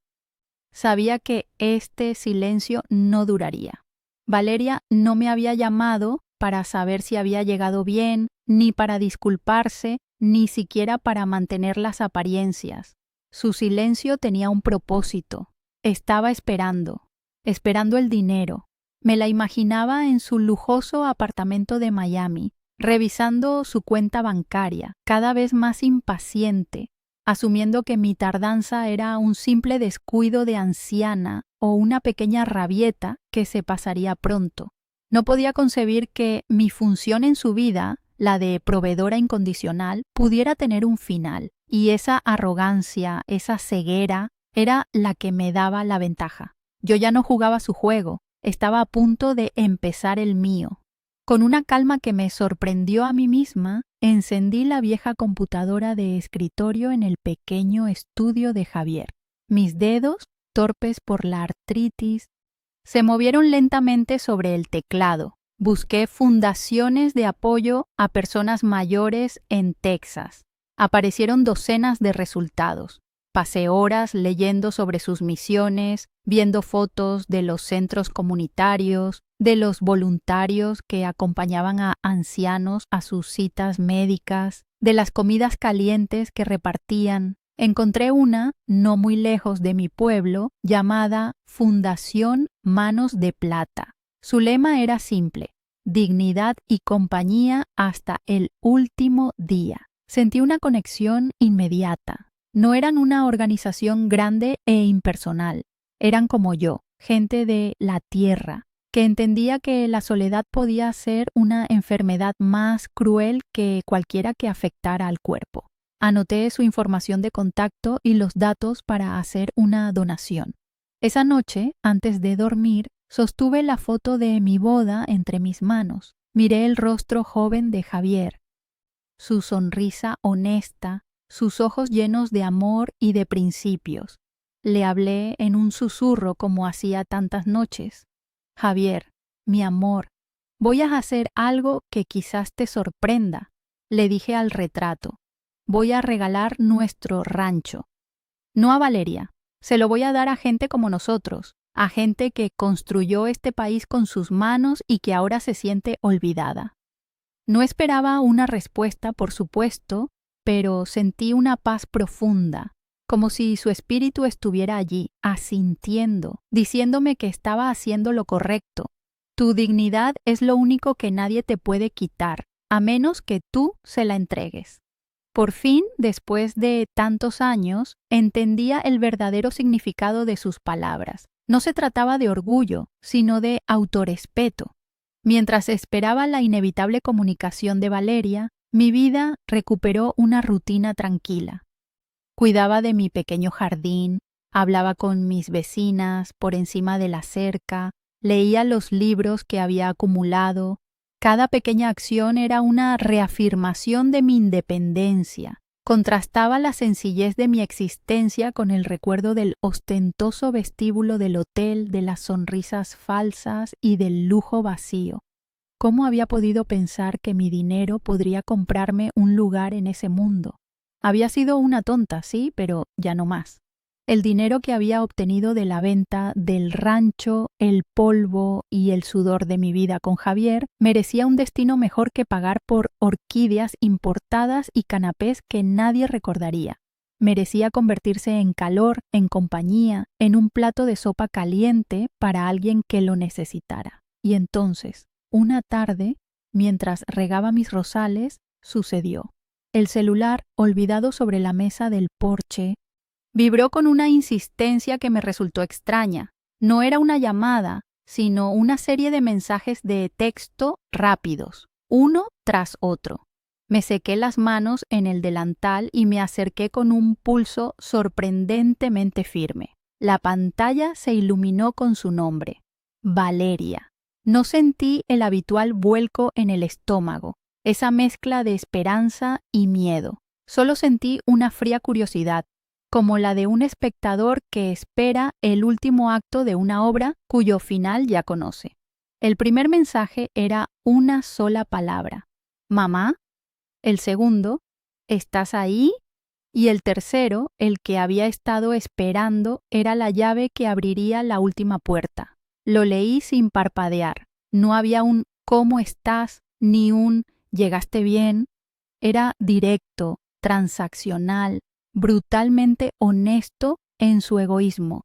Sabía que este silencio no duraría. Valeria no me había llamado para saber si había llegado bien, ni para disculparse, ni siquiera para mantener las apariencias. Su silencio tenía un propósito. Estaba esperando el dinero. Me la imaginaba en su lujoso apartamento de Miami, revisando su cuenta bancaria, cada vez más impaciente, asumiendo que mi tardanza era un simple descuido de anciana o una pequeña rabieta que se pasaría pronto. No podía concebir que mi función en su vida, la de proveedora incondicional, pudiera tener un final, y esa arrogancia, esa ceguera, era la que me daba la ventaja. Yo ya no jugaba su juego, estaba a punto de empezar el mío. Con una calma que me sorprendió a mí misma, encendí la vieja computadora de escritorio en el pequeño estudio de Javier. Mis dedos, torpes por la artritis, se movieron lentamente sobre el teclado. Busqué fundaciones de apoyo a personas mayores en Texas. Aparecieron docenas de resultados. Pasé horas leyendo sobre sus misiones, viendo fotos de los centros comunitarios, de los voluntarios que acompañaban a ancianos a sus citas médicas, de las comidas calientes que repartían, Encontré una, no muy lejos de mi pueblo, llamada Fundación Manos de Plata. Su lema era simple: dignidad y compañía hasta el último día. Sentí una conexión inmediata. No eran una organización grande e impersonal. Eran como yo, gente de la tierra, que entendía que la soledad podía ser una enfermedad más cruel que cualquiera que afectara al cuerpo. Anoté su información de contacto y los datos para hacer una donación. Esa noche, antes de dormir, sostuve la foto de mi boda entre mis manos. Miré el rostro joven de Javier, su sonrisa honesta, sus ojos llenos de amor y de principios. Le hablé en un susurro como hacía tantas noches. Javier, mi amor, voy a hacer algo que quizás te sorprenda, le dije al retrato. Voy a regalar nuestro rancho. No a Valeria, se lo voy a dar a gente como nosotros, a gente que construyó este país con sus manos y que ahora se siente olvidada. No esperaba una respuesta, por supuesto, pero sentí una paz profunda, como si su espíritu estuviera allí, asintiendo, diciéndome que estaba haciendo lo correcto. Tu dignidad es lo único que nadie te puede quitar, a menos que tú se la entregues. Por fin, después de tantos años, entendía el verdadero significado de sus palabras. No se trataba de orgullo, sino de autorrespeto. Mientras esperaba la inevitable comunicación de Valeria, mi vida recuperó una rutina tranquila. Cuidaba de mi pequeño jardín, hablaba con mis vecinas por encima de la cerca, leía los libros que había acumulado. Cada pequeña acción era una reafirmación de mi independencia. Contrastaba la sencillez de mi existencia con el recuerdo del ostentoso vestíbulo del hotel, de las sonrisas falsas y del lujo vacío. ¿Cómo había podido pensar que mi dinero podría comprarme un lugar en ese mundo? Había sido una tonta, sí, pero ya no más. El dinero que había obtenido de la venta del rancho, el polvo y el sudor de mi vida con Javier merecía un destino mejor que pagar por orquídeas importadas y canapés que nadie recordaría. Merecía convertirse en calor, en compañía, en un plato de sopa caliente para alguien que lo necesitara. Y entonces, una tarde, mientras regaba mis rosales, sucedió. El celular, olvidado sobre la mesa del porche, vibró con una insistencia que me resultó extraña. No era una llamada, sino una serie de mensajes de texto rápidos, uno tras otro. Me sequé las manos en el delantal y me acerqué con un pulso sorprendentemente firme. La pantalla se iluminó con su nombre: Valeria. No sentí el habitual vuelco en el estómago, esa mezcla de esperanza y miedo. Solo sentí una fría curiosidad, como la de un espectador que espera el último acto de una obra cuyo final ya conoce. El primer mensaje era una sola palabra: mamá. El segundo: ¿estás ahí? Y el tercero, el que había estado esperando, era la llave que abriría la última puerta. Lo leí sin parpadear. No había un ¿cómo estás? Ni un ¿llegaste bien? Era directo, transaccional, brutalmente honesto en su egoísmo.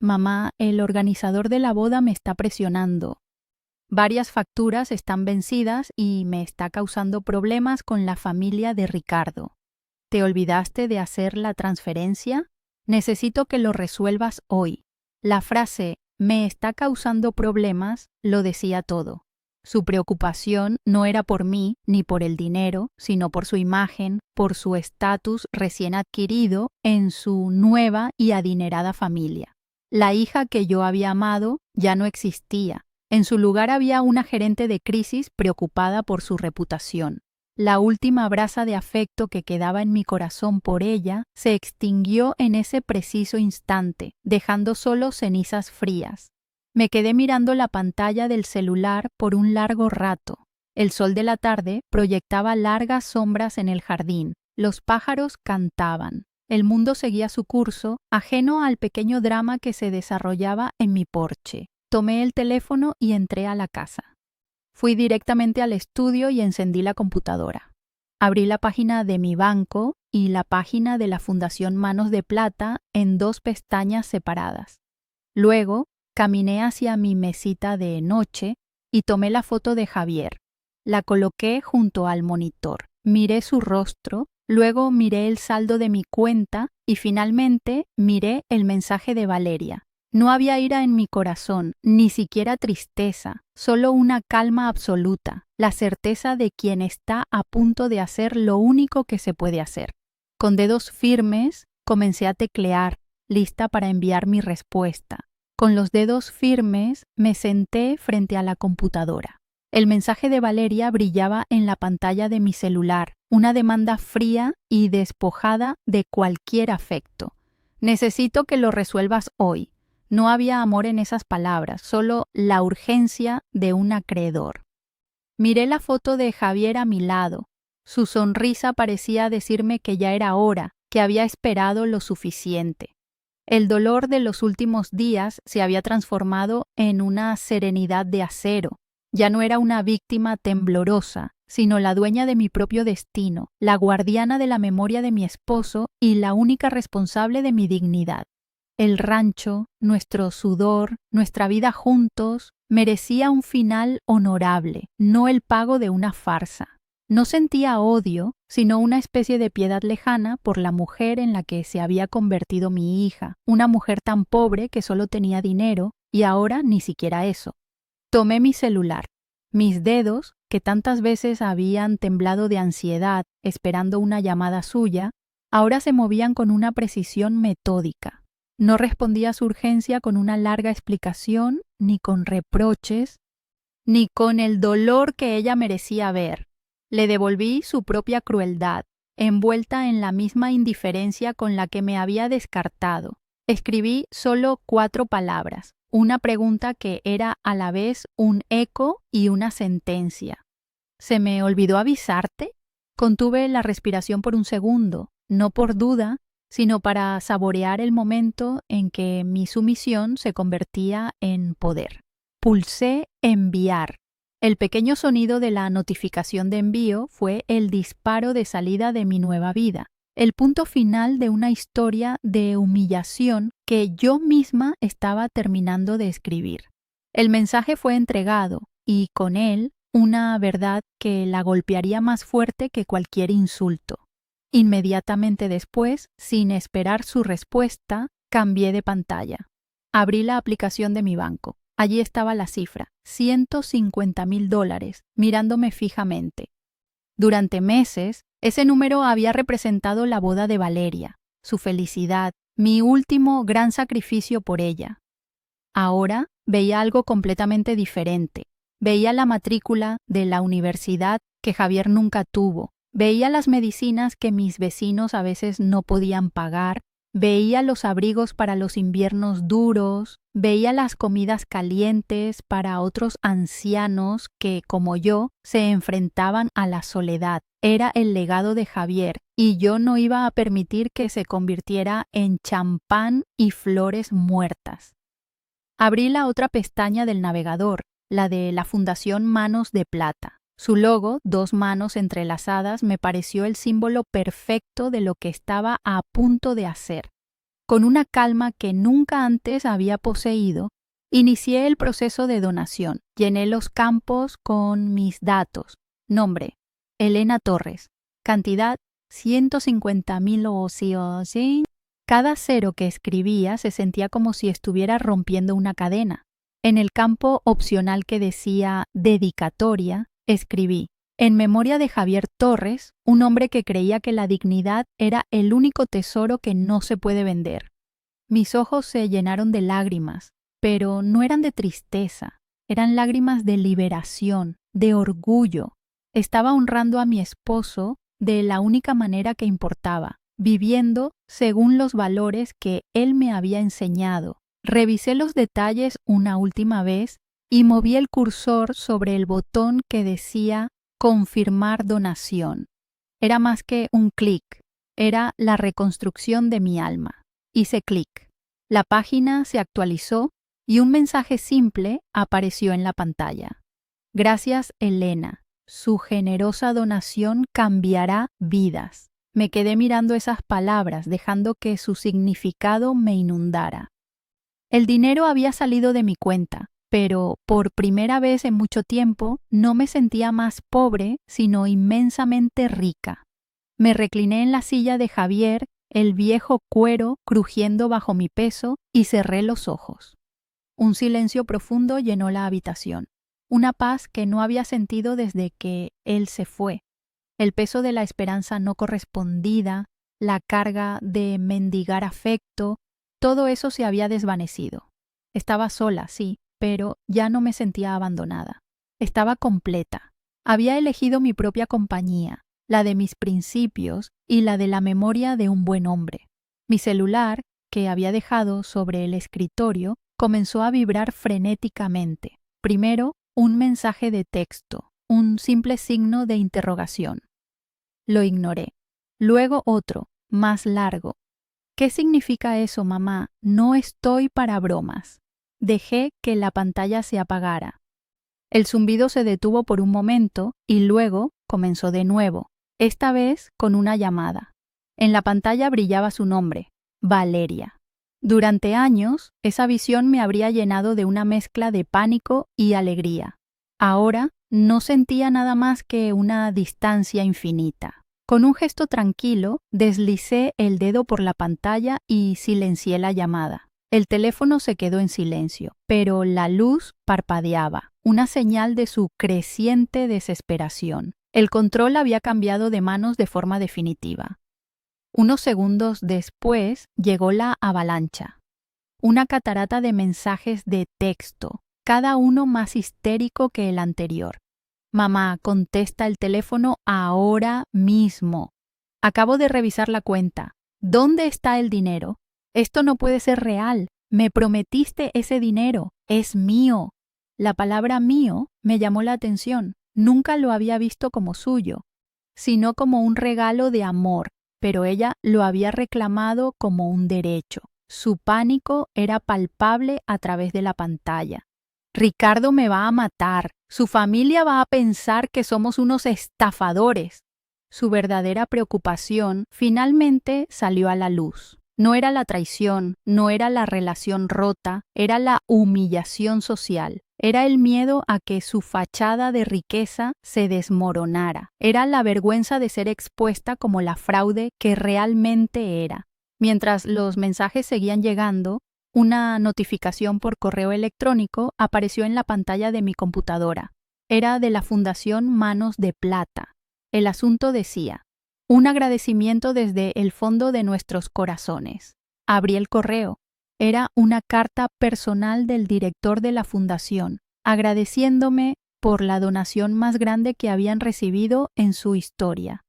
Mamá, el organizador de la boda me está presionando. Varias facturas están vencidas y me está causando problemas con la familia de Ricardo. ¿Te olvidaste de hacer la transferencia? Necesito que lo resuelvas hoy. La frase «me está causando problemas» lo decía todo. Su preocupación no era por mí ni por el dinero, sino por su imagen, por su estatus recién adquirido en su nueva y adinerada familia. La hija que yo había amado ya no existía. En su lugar había una gerente de crisis preocupada por su reputación. La última brasa de afecto que quedaba en mi corazón por ella se extinguió en ese preciso instante, dejando solo cenizas frías. Me quedé mirando la pantalla del celular por un largo rato. El sol de la tarde proyectaba largas sombras en el jardín. Los pájaros cantaban. El mundo seguía su curso, ajeno al pequeño drama que se desarrollaba en mi porche. Tomé el teléfono y entré a la casa. Fui directamente al estudio y encendí la computadora. Abrí la página de mi banco y la página de la Fundación Manos de Plata en 2 pestañas separadas. Luego, caminé hacia mi mesita de noche y tomé la foto de Javier. La coloqué junto al monitor. Miré su rostro, luego miré el saldo de mi cuenta y finalmente miré el mensaje de Valeria. No había ira en mi corazón, ni siquiera tristeza, solo una calma absoluta, la certeza de quien está a punto de hacer lo único que se puede hacer. Con dedos firmes, comencé a teclear, lista para enviar mi respuesta. Con los dedos firmes, me senté frente a la computadora. El mensaje de Valeria brillaba en la pantalla de mi celular, una demanda fría y despojada de cualquier afecto. Necesito que lo resuelvas hoy. No había amor en esas palabras, solo la urgencia de un acreedor. Miré la foto de Javier a mi lado. Su sonrisa parecía decirme que ya era hora, que había esperado lo suficiente. El dolor de los últimos días se había transformado en una serenidad de acero. Ya no era una víctima temblorosa, sino la dueña de mi propio destino, la guardiana de la memoria de mi esposo y la única responsable de mi dignidad. El rancho, nuestro sudor, nuestra vida juntos, merecía un final honorable, no el pago de una farsa. No sentía odio, sino una especie de piedad lejana por la mujer en la que se había convertido mi hija, una mujer tan pobre que solo tenía dinero y ahora ni siquiera eso. Tomé mi celular. Mis dedos, que tantas veces habían temblado de ansiedad esperando una llamada suya, ahora se movían con una precisión metódica. No respondía a su urgencia con una larga explicación, ni con reproches, ni con el dolor que ella merecía ver. Le devolví su propia crueldad, envuelta en la misma indiferencia con la que me había descartado. Escribí solo 4 palabras, una pregunta que era a la vez un eco y una sentencia. ¿Se me olvidó avisarte? Contuve la respiración por un segundo, no por duda, sino para saborear el momento en que mi sumisión se convertía en poder. Pulsé enviar. El pequeño sonido de la notificación de envío fue el disparo de salida de mi nueva vida, el punto final de una historia de humillación que yo misma estaba terminando de escribir. El mensaje fue entregado y con él una verdad que la golpearía más fuerte que cualquier insulto. Inmediatamente después, sin esperar su respuesta, cambié de pantalla. Abrí la aplicación de mi banco. Allí estaba la cifra, $150,000, mirándome fijamente. Durante meses, ese número había representado la boda de Valeria, su felicidad, mi último gran sacrificio por ella. Ahora veía algo completamente diferente. Veía la matrícula de la universidad que Javier nunca tuvo. Veía las medicinas que mis vecinos a veces no podían pagar, veía los abrigos para los inviernos duros, veía las comidas calientes para otros ancianos que, como yo, se enfrentaban a la soledad. Era el legado de Javier y yo no iba a permitir que se convirtiera en champán y flores muertas. Abrí la otra pestaña del navegador, la de la Fundación Manos de Plata. Su logo, 2 manos entrelazadas, me pareció el símbolo perfecto de lo que estaba a punto de hacer. Con una calma que nunca antes había poseído, inicié el proceso de donación. Llené los campos con mis datos. Nombre, Elena Torres. Cantidad, 150,000 o sí. Cada cero que escribía se sentía como si estuviera rompiendo una cadena. En el campo opcional que decía dedicatoria, escribí: en memoria de Javier Torres, un hombre que creía que la dignidad era el único tesoro que no se puede vender. Mis ojos se llenaron de lágrimas, pero no eran de tristeza, eran lágrimas de liberación, de orgullo. Estaba honrando a mi esposo de la única manera que importaba, viviendo según los valores que él me había enseñado. Revisé los detalles una última vez y moví el cursor sobre el botón que decía confirmar donación. Era más que un clic, era la reconstrucción de mi alma. Hice clic. La página se actualizó y un mensaje simple apareció en la pantalla. Gracias, Elena. Su generosa donación cambiará vidas. Me quedé mirando esas palabras, dejando que su significado me inundara. El dinero había salido de mi cuenta, pero por primera vez en mucho tiempo no me sentía más pobre, sino inmensamente rica. Me recliné en la silla de Javier, el viejo cuero crujiendo bajo mi peso, y cerré los ojos. Un silencio profundo llenó la habitación, una paz que no había sentido desde que él se fue. El peso de la esperanza no correspondida, la carga de mendigar afecto, todo eso se había desvanecido. Estaba sola, sí, pero ya no me sentía abandonada. Estaba completa. Había elegido mi propia compañía, la de mis principios y la de la memoria de un buen hombre. Mi celular, que había dejado sobre el escritorio, comenzó a vibrar frenéticamente. Primero, un mensaje de texto, un simple signo de interrogación. Lo ignoré. Luego otro, más largo. ¿Qué significa eso, mamá? No estoy para bromas. Dejé que la pantalla se apagara. El zumbido se detuvo por un momento y luego comenzó de nuevo, esta vez con una llamada. En la pantalla brillaba su nombre, Valeria. Durante años, esa visión me habría llenado de una mezcla de pánico y alegría. Ahora no sentía nada más que una distancia infinita. Con un gesto tranquilo, deslicé el dedo por la pantalla y silencié la llamada. El teléfono se quedó en silencio, pero la luz parpadeaba, una señal de su creciente desesperación. El control había cambiado de manos de forma definitiva. Unos segundos después llegó la avalancha. Una catarata de mensajes de texto, cada uno más histérico que el anterior. Mamá, contesta el teléfono ahora mismo. Acabo de revisar la cuenta. ¿Dónde está el dinero? Esto no puede ser real. Me prometiste ese dinero. Es mío. La palabra mío me llamó la atención. Nunca lo había visto como suyo, sino como un regalo de amor, pero ella lo había reclamado como un derecho. Su pánico era palpable a través de la pantalla. Ricardo me va a matar. Su familia va a pensar que somos unos estafadores. Su verdadera preocupación finalmente salió a la luz. No era la traición, no era la relación rota, era la humillación social. Era el miedo a que su fachada de riqueza se desmoronara. Era la vergüenza de ser expuesta como la fraude que realmente era. Mientras los mensajes seguían llegando, una notificación por correo electrónico apareció en la pantalla de mi computadora. Era de la Fundación Manos de Plata. El asunto decía: un agradecimiento desde el fondo de nuestros corazones. Abrí el correo. Era una carta personal del director de la fundación, agradeciéndome por la donación más grande que habían recibido en su historia.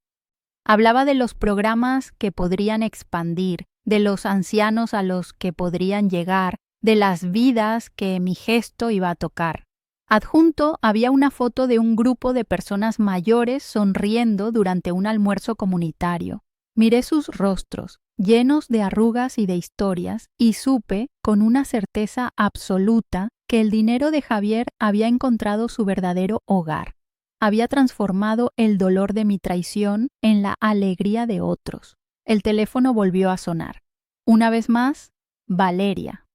Hablaba de los programas que podrían expandir, de los ancianos a los que podrían llegar, de las vidas que mi gesto iba a tocar. Adjunto había una foto de un grupo de personas mayores sonriendo durante un almuerzo comunitario. Miré sus rostros, llenos de arrugas y de historias, y supe con una certeza absoluta que el dinero de Javier había encontrado su verdadero hogar. Había transformado el dolor de mi traición en la alegría de otros. El teléfono volvió a sonar. Una vez más, Valeria.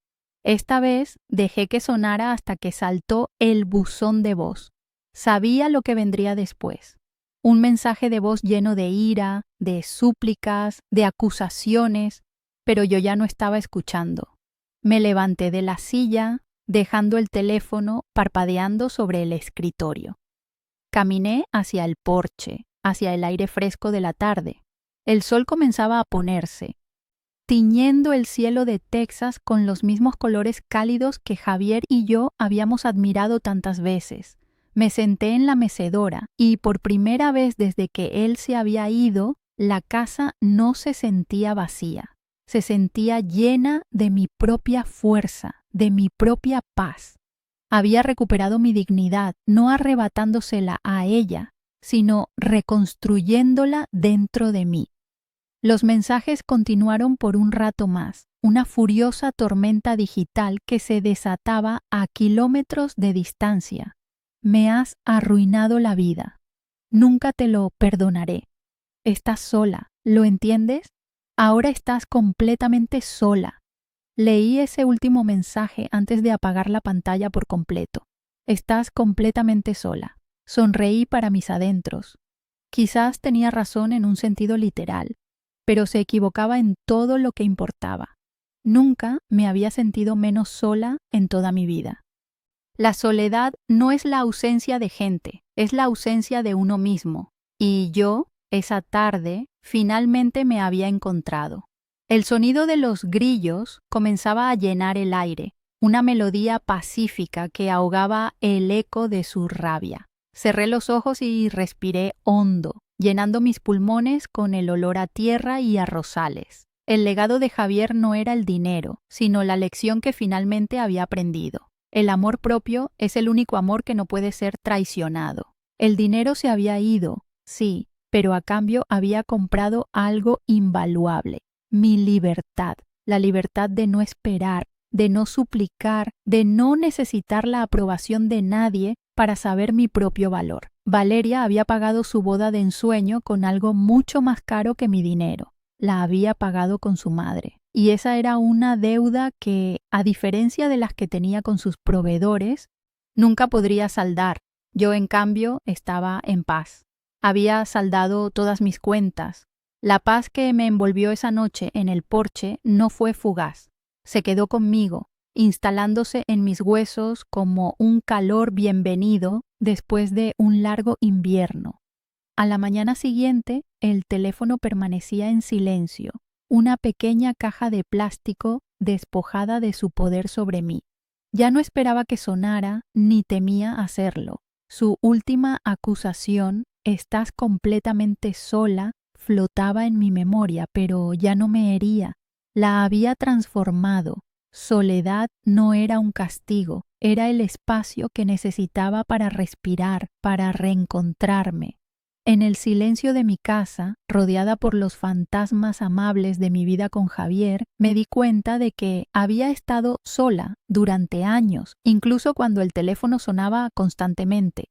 Esta vez dejé que sonara hasta que saltó el buzón de voz. Sabía lo que vendría después. Un mensaje de voz lleno de ira, de súplicas, de acusaciones, pero yo ya no estaba escuchando. Me levanté de la silla, dejando el teléfono parpadeando sobre el escritorio. Caminé hacia el porche, hacia el aire fresco de la tarde. El sol comenzaba a ponerse, tiñendo el cielo de Texas con los mismos colores cálidos que Javier y yo habíamos admirado tantas veces. Me senté en la mecedora y por primera vez desde que él se había ido, la casa no se sentía vacía. Se sentía llena de mi propia fuerza, de mi propia paz. Había recuperado mi dignidad, no arrebatándosela a ella, sino reconstruyéndola dentro de mí. Los mensajes continuaron por un rato más, una furiosa tormenta digital que se desataba a kilómetros de distancia. Me has arruinado la vida. Nunca te lo perdonaré. Estás sola. ¿Lo entiendes? Ahora estás completamente sola. Leí ese último mensaje antes de apagar la pantalla por completo. Estás completamente sola. Sonreí para mis adentros. Quizás tenía razón en un sentido literal, pero se equivocaba en todo lo que importaba. Nunca me había sentido menos sola en toda mi vida. La soledad no es la ausencia de gente, es la ausencia de uno mismo. Y yo, esa tarde, finalmente me había encontrado. El sonido de los grillos comenzaba a llenar el aire, una melodía pacífica que ahogaba el eco de su rabia. Cerré los ojos y respiré hondo, llenando mis pulmones con el olor a tierra y a rosales. El legado de Javier no era el dinero, sino la lección que finalmente había aprendido. El amor propio es el único amor que no puede ser traicionado. El dinero se había ido, sí, pero a cambio había comprado algo invaluable: mi libertad, la libertad de no esperar, de no suplicar, de no necesitar la aprobación de nadie para saber mi propio valor. Valeria había pagado su boda de ensueño con algo mucho más caro que mi dinero. La había pagado con su madre. Y esa era una deuda que, a diferencia de las que tenía con sus proveedores, nunca podría saldar. Yo, en cambio, estaba en paz. Había saldado todas mis cuentas. La paz que me envolvió esa noche en el porche no fue fugaz. Se quedó conmigo, instalándose en mis huesos como un calor bienvenido después de un largo invierno. A la mañana siguiente, el teléfono permanecía en silencio, una pequeña caja de plástico despojada de su poder sobre mí. Ya no esperaba que sonara, ni temía hacerlo. Su última acusación, estás completamente sola, flotaba en mi memoria, pero ya no me hería. La había transformado. Soledad no era un castigo, era el espacio que necesitaba para respirar, para reencontrarme. En el silencio de mi casa, rodeada por los fantasmas amables de mi vida con Javier, me di cuenta de que había estado sola durante años, incluso cuando el teléfono sonaba constantemente.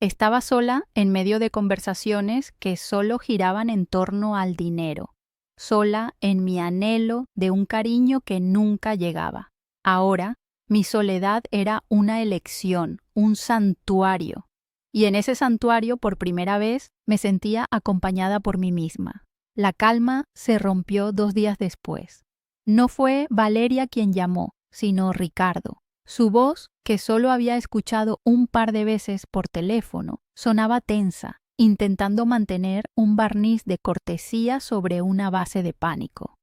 Estaba sola en medio de conversaciones que solo giraban en torno al dinero, sola en mi anhelo de un cariño que nunca llegaba. Ahora, mi soledad era una elección, un santuario. Y en ese santuario, por primera vez, me sentía acompañada por mí misma. La calma se rompió 2 días después. No fue Valeria quien llamó, sino Ricardo. Su voz, que solo había escuchado un par de veces por teléfono, sonaba tensa, intentando mantener un barniz de cortesía sobre una base de pánico.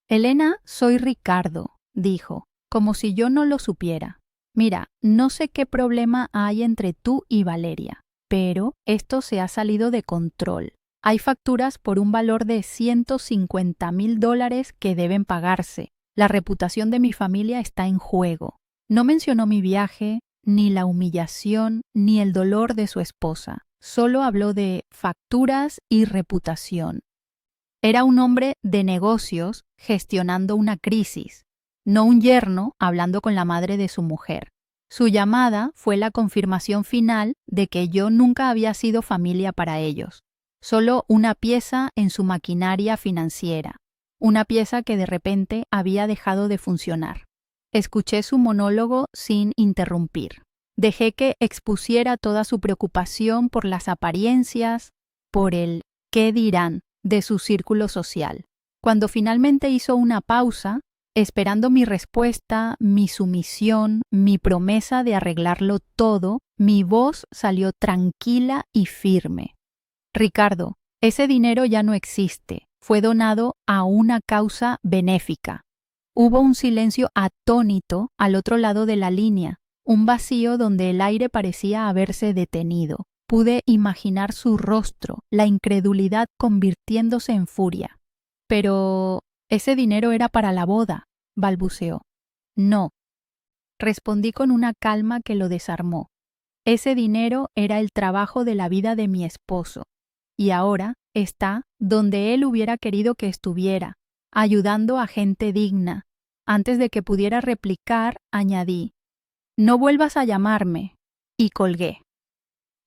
«Elena, soy Ricardo», dijo, como si yo no lo supiera. «Mira, no sé qué problema hay entre tú y Valeria, pero esto se ha salido de control. Hay facturas por un valor de $150,000 que deben pagarse. La reputación de mi familia está en juego». No mencionó mi viaje, ni la humillación, ni el dolor de su esposa. Solo habló de facturas y reputación. Era un hombre de negocios gestionando una crisis, no un yerno hablando con la madre de su mujer. Su llamada fue la confirmación final de que yo nunca había sido familia para ellos, solo una pieza en su maquinaria financiera, una pieza que de repente había dejado de funcionar. Escuché su monólogo sin interrumpir. Dejé que expusiera toda su preocupación por las apariencias, por el «qué dirán» de su círculo social. Cuando finalmente hizo una pausa, esperando mi respuesta, mi sumisión, mi promesa de arreglarlo todo, mi voz salió tranquila y firme. «Ricardo, ese dinero ya no existe. Fue donado a una causa benéfica». Hubo un silencio atónito al otro lado de la línea, un vacío donde el aire parecía haberse detenido. Pude imaginar su rostro, la incredulidad convirtiéndose en furia. «Pero ese dinero era para la boda», balbuceó. «No», respondí con una calma que lo desarmó. «Ese dinero era el trabajo de la vida de mi esposo, y ahora está donde él hubiera querido que estuviera, ayudando a gente digna». Antes de que pudiera replicar, añadí: «No vuelvas a llamarme», y colgué.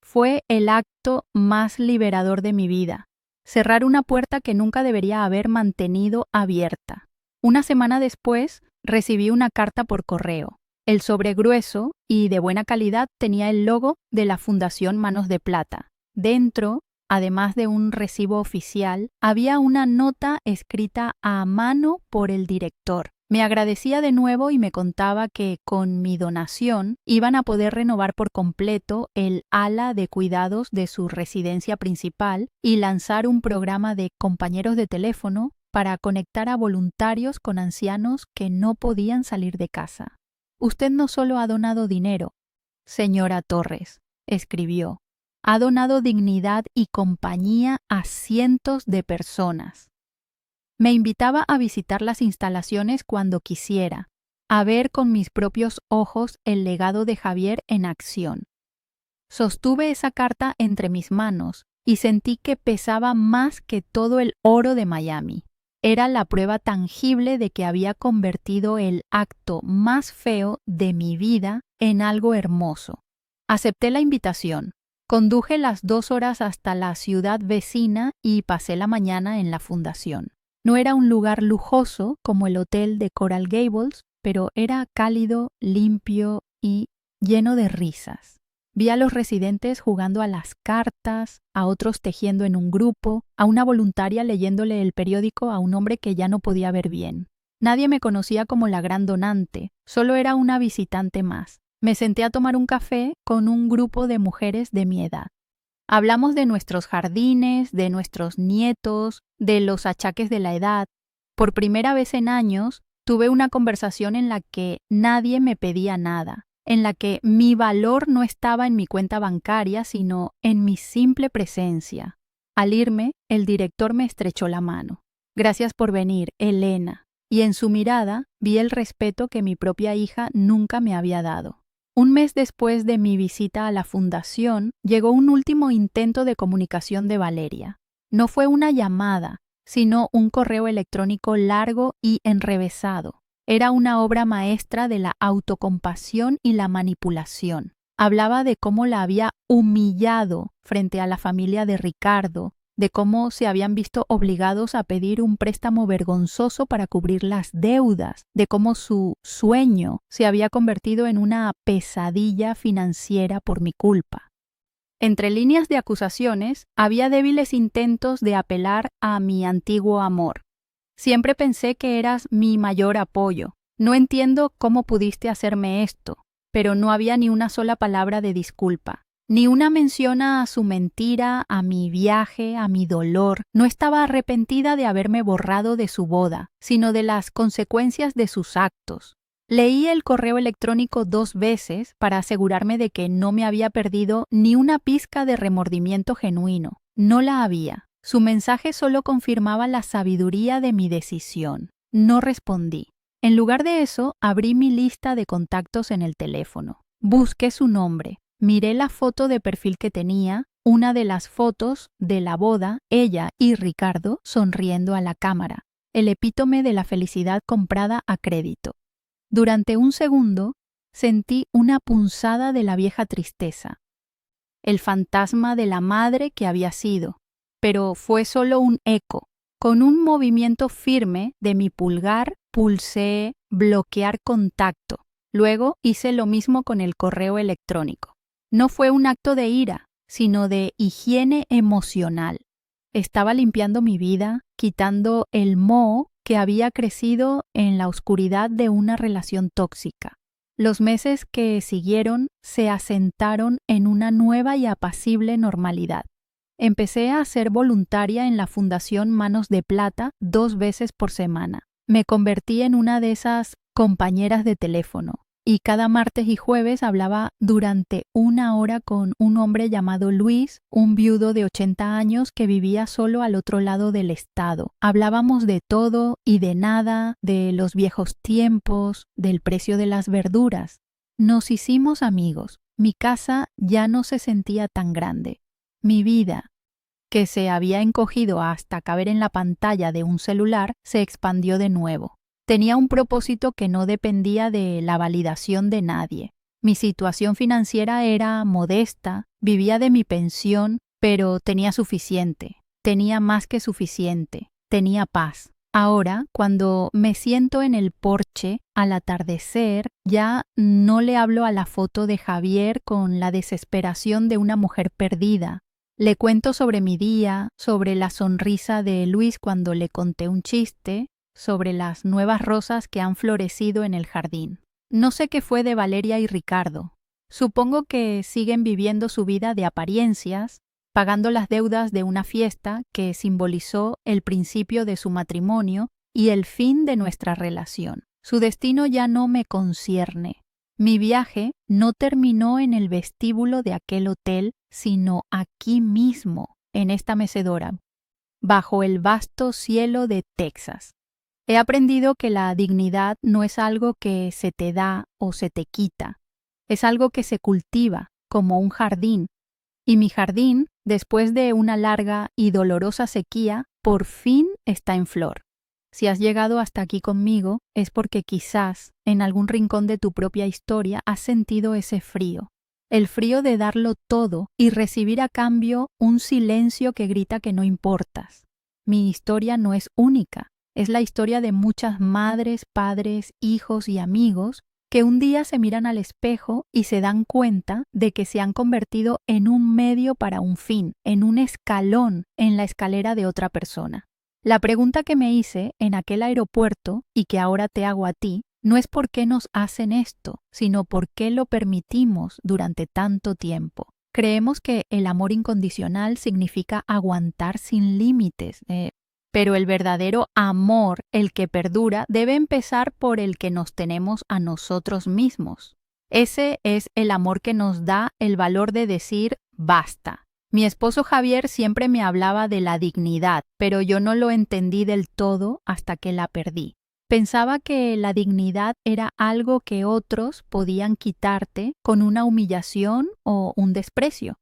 Fue el acto más liberador de mi vida. cerrar una puerta que nunca debería haber mantenido abierta. Una semana después, recibí una carta por correo. El sobre grueso y de buena calidad tenía el logo de la Fundación Manos de Plata. Dentro, además de un recibo oficial, había una nota escrita a mano por el director. Me agradecía de nuevo y me contaba que con mi donación iban a poder renovar por completo el ala de cuidados de su residencia principal y lanzar un programa de compañeros de teléfono para conectar a voluntarios con ancianos que no podían salir de casa. Usted no solo ha donado dinero, señora Torres, escribió, ha donado dignidad y compañía a cientos de personas. Me invitaba a visitar las instalaciones cuando quisiera, a ver con mis propios ojos el legado de Javier en acción. Sostuve esa carta entre mis manos y sentí que pesaba más que todo el oro de Miami. Era la prueba tangible de que había convertido el acto más feo de mi vida en algo hermoso. Acepté la invitación. Conduje las 2 horas hasta la ciudad vecina y pasé la mañana en la fundación. No era un lugar lujoso como el hotel de Coral Gables, pero era cálido, limpio y lleno de risas. Vi a los residentes jugando a las cartas, a otros tejiendo en un grupo, a una voluntaria leyéndole el periódico a un hombre que ya no podía ver bien. Nadie me conocía como la gran donante, solo era una visitante más. Me senté a tomar un café con un grupo de mujeres de mi edad. Hablamos de nuestros jardines, de nuestros nietos, de los achaques de la edad. Por primera vez en años, tuve una conversación en la que nadie me pedía nada, en la que mi valor no estaba en mi cuenta bancaria, sino en mi simple presencia. Al irme, el director me estrechó la mano. Gracias por venir, Elena. Y en su mirada vi el respeto que mi propia hija nunca me había dado. Un mes después de mi visita a la fundación, llegó un último intento de comunicación de Valeria. No fue una llamada, sino un correo electrónico largo y enrevesado. Era una obra maestra de la autocompasión y la manipulación. Hablaba de cómo la había humillado frente a la familia de Ricardo, de cómo se habían visto obligados a pedir un préstamo vergonzoso para cubrir las deudas, de cómo su sueño se había convertido en una pesadilla financiera por mi culpa. Entre líneas de acusaciones había débiles intentos de apelar a mi antiguo amor. Siempre pensé que eras mi mayor apoyo. No entiendo cómo pudiste hacerme esto, pero no había ni una sola palabra de disculpa. Ni una mención a su mentira, a mi viaje, a mi dolor. No estaba arrepentida de haberme borrado de su boda, sino de las consecuencias de sus actos. Leí el correo electrónico 2 veces para asegurarme de que no me había perdido ni una pizca de remordimiento genuino. No la había. Su mensaje solo confirmaba la sabiduría de mi decisión. No respondí. En lugar de eso, abrí mi lista de contactos en el teléfono. Busqué su nombre. Miré la foto de perfil que tenía, una de las fotos de la boda, ella y Ricardo sonriendo a la cámara, el epítome de la felicidad comprada a crédito. Durante un segundo, sentí una punzada de la vieja tristeza, el fantasma de la madre que había sido, pero fue solo un eco. Con un movimiento firme de mi pulgar, pulsé bloquear contacto. Luego hice lo mismo con el correo electrónico. No fue un acto de ira, sino de higiene emocional. Estaba limpiando mi vida, quitando el moho que había crecido en la oscuridad de una relación tóxica. Los meses que siguieron se asentaron en una nueva y apacible normalidad. Empecé a ser voluntaria en la Fundación Manos de Plata 2 veces por semana. Me convertí en una de esas compañeras de teléfono. Y cada martes y jueves hablaba durante 1 hora con un hombre llamado Luis, un viudo de 80 años que vivía solo al otro lado del estado. Hablábamos de todo y de nada, de los viejos tiempos, del precio de las verduras. Nos hicimos amigos. Mi casa ya no se sentía tan grande. Mi vida, que se había encogido hasta caber en la pantalla de un celular, se expandió de nuevo. Tenía un propósito que no dependía de la validación de nadie. Mi situación financiera era modesta, vivía de mi pensión, pero tenía suficiente. Tenía más que suficiente, tenía paz. Ahora, cuando me siento en el porche al atardecer, ya no le hablo a la foto de Javier con la desesperación de una mujer perdida. Le cuento sobre mi día, sobre la sonrisa de Luis cuando le conté un chiste, sobre las nuevas rosas que han florecido en el jardín. No sé qué fue de Valeria y Ricardo. Supongo que siguen viviendo su vida de apariencias, pagando las deudas de una fiesta que simbolizó el principio de su matrimonio y el fin de nuestra relación. Su destino ya no me concierne. Mi viaje no terminó en el vestíbulo de aquel hotel, sino aquí mismo, en esta mecedora, bajo el vasto cielo de Texas. He aprendido que la dignidad no es algo que se te da o se te quita, es algo que se cultiva, como un jardín. Y mi jardín, después de una larga y dolorosa sequía, por fin está en flor. Si has llegado hasta aquí conmigo, es porque quizás en algún rincón de tu propia historia has sentido ese frío. El frío de darlo todo y recibir a cambio un silencio que grita que no importas. Mi historia no es única, es la historia de muchas madres, padres, hijos y amigos que un día se miran al espejo y se dan cuenta de que se han convertido en un medio para un fin, en un escalón en la escalera de otra persona. La pregunta que me hice en aquel aeropuerto y que ahora te hago a ti, no es por qué nos hacen esto, sino por qué lo permitimos durante tanto tiempo. Creemos que el amor incondicional significa aguantar sin límites, pero el verdadero amor, el que perdura, debe empezar por el que nos tenemos a nosotros mismos. Ese es el amor que nos da el valor de decir basta. Mi esposo Javier siempre me hablaba de la dignidad, pero yo no lo entendí del todo hasta que la perdí. Pensaba que la dignidad era algo que otros podían quitarte con una humillación o un desprecio,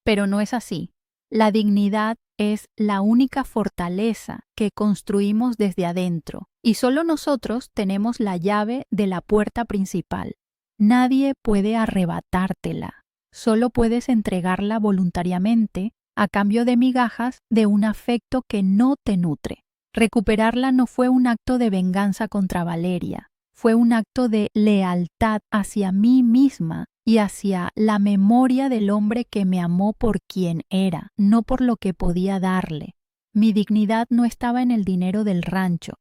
pero no es así. La dignidad es la única fortaleza que construimos desde adentro y solo nosotros tenemos la llave de la puerta principal. Nadie puede arrebatártela, solo puedes entregarla voluntariamente a cambio de migajas de un afecto que no te nutre. Recuperarla no fue un acto de venganza contra Valeria, fue un acto de lealtad hacia mí misma y hacia la memoria del hombre que me amó por quien era, no por lo que podía darle. Mi dignidad no estaba en el dinero del rancho,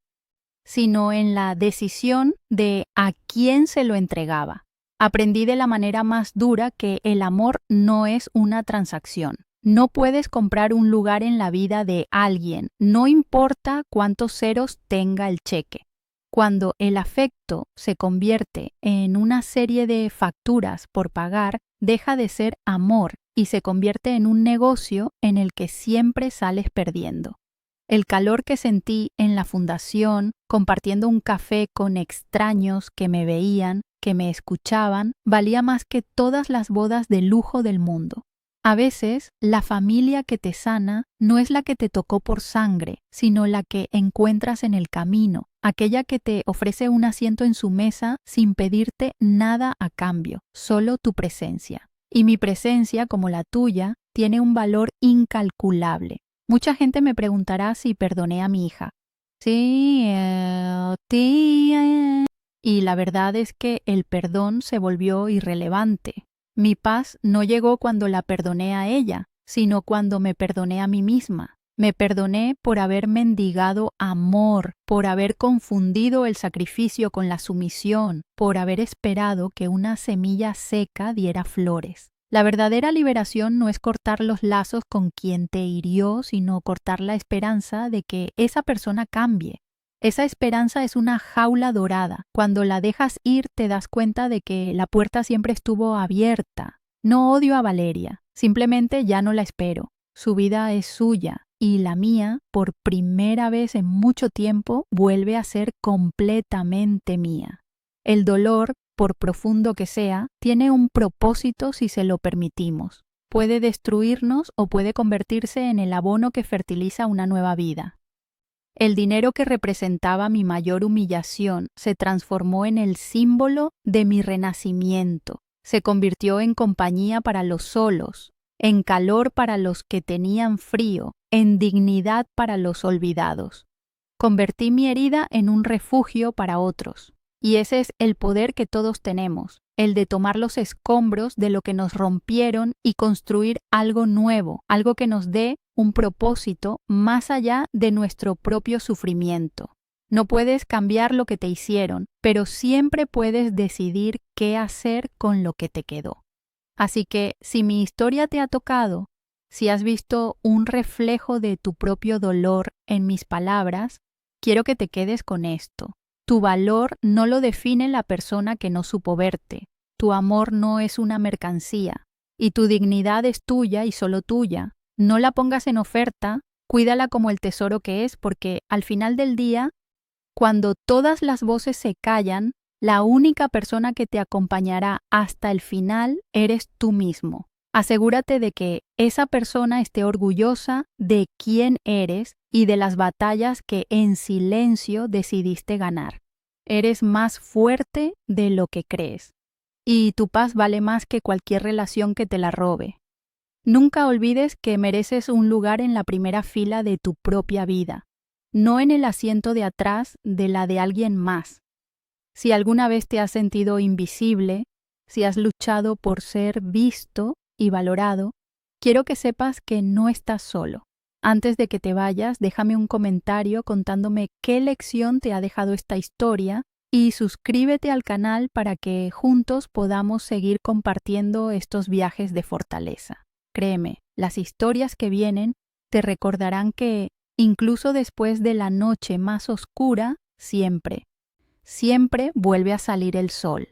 sino en la decisión de a quién se lo entregaba. Aprendí de la manera más dura que el amor no es una transacción. No puedes comprar un lugar en la vida de alguien, no importa cuántos ceros tenga el cheque. Cuando el afecto se convierte en una serie de facturas por pagar, deja de ser amor y se convierte en un negocio en el que siempre sales perdiendo. El calor que sentí en la fundación, compartiendo un café con extraños que me veían, que me escuchaban, valía más que todas las bodas de lujo del mundo. A veces, la familia que te sana no es la que te tocó por sangre, sino la que encuentras en el camino, aquella que te ofrece un asiento en su mesa sin pedirte nada a cambio, solo tu presencia. Y mi presencia, como la tuya, tiene un valor incalculable. Mucha gente me preguntará si perdoné a mi hija. Sí, tía. Y la verdad es que el perdón se volvió irrelevante. Mi paz no llegó cuando la perdoné a ella, sino cuando me perdoné a mí misma. Me perdoné por haber mendigado amor, por haber confundido el sacrificio con la sumisión, por haber esperado que una semilla seca diera flores. La verdadera liberación no es cortar los lazos con quien te hirió, sino cortar la esperanza de que esa persona cambie. Esa esperanza es una jaula dorada. Cuando la dejas ir te das cuenta de que la puerta siempre estuvo abierta. No odio a Valeria, simplemente ya no la espero. Su vida es suya y la mía, por primera vez en mucho tiempo, vuelve a ser completamente mía. El dolor, por profundo que sea, tiene un propósito si se lo permitimos. Puede destruirnos o puede convertirse en el abono que fertiliza una nueva vida. El dinero que representaba mi mayor humillación se transformó en el símbolo de mi renacimiento. Se convirtió en compañía para los solos, en calor para los que tenían frío, en dignidad para los olvidados. Convertí mi herida en un refugio para otros. Y ese es el poder que todos tenemos, el de tomar los escombros de lo que nos rompieron y construir algo nuevo, algo que nos dé un propósito más allá de nuestro propio sufrimiento. No puedes cambiar lo que te hicieron, pero siempre puedes decidir qué hacer con lo que te quedó. Así que si mi historia te ha tocado, si has visto un reflejo de tu propio dolor en mis palabras, quiero que te quedes con esto. Tu valor no lo define la persona que no supo verte. Tu amor no es una mercancía. Y tu dignidad es tuya y solo tuya. No la pongas en oferta, cuídala como el tesoro que es, porque al final del día, cuando todas las voces se callan, la única persona que te acompañará hasta el final eres tú mismo. Asegúrate de que esa persona esté orgullosa de quién eres y de las batallas que en silencio decidiste ganar. Eres más fuerte de lo que crees. Y tu paz vale más que cualquier relación que te la robe. Nunca olvides que mereces un lugar en la primera fila de tu propia vida, no en el asiento de atrás de la de alguien más. Si alguna vez te has sentido invisible, si has luchado por ser visto y valorado, quiero que sepas que no estás solo. Antes de que te vayas, déjame un comentario contándome qué lección te ha dejado esta historia y suscríbete al canal para que juntos podamos seguir compartiendo estos viajes de fortaleza. Créeme, las historias que vienen te recordarán que, incluso después de la noche más oscura, siempre vuelve a salir el sol.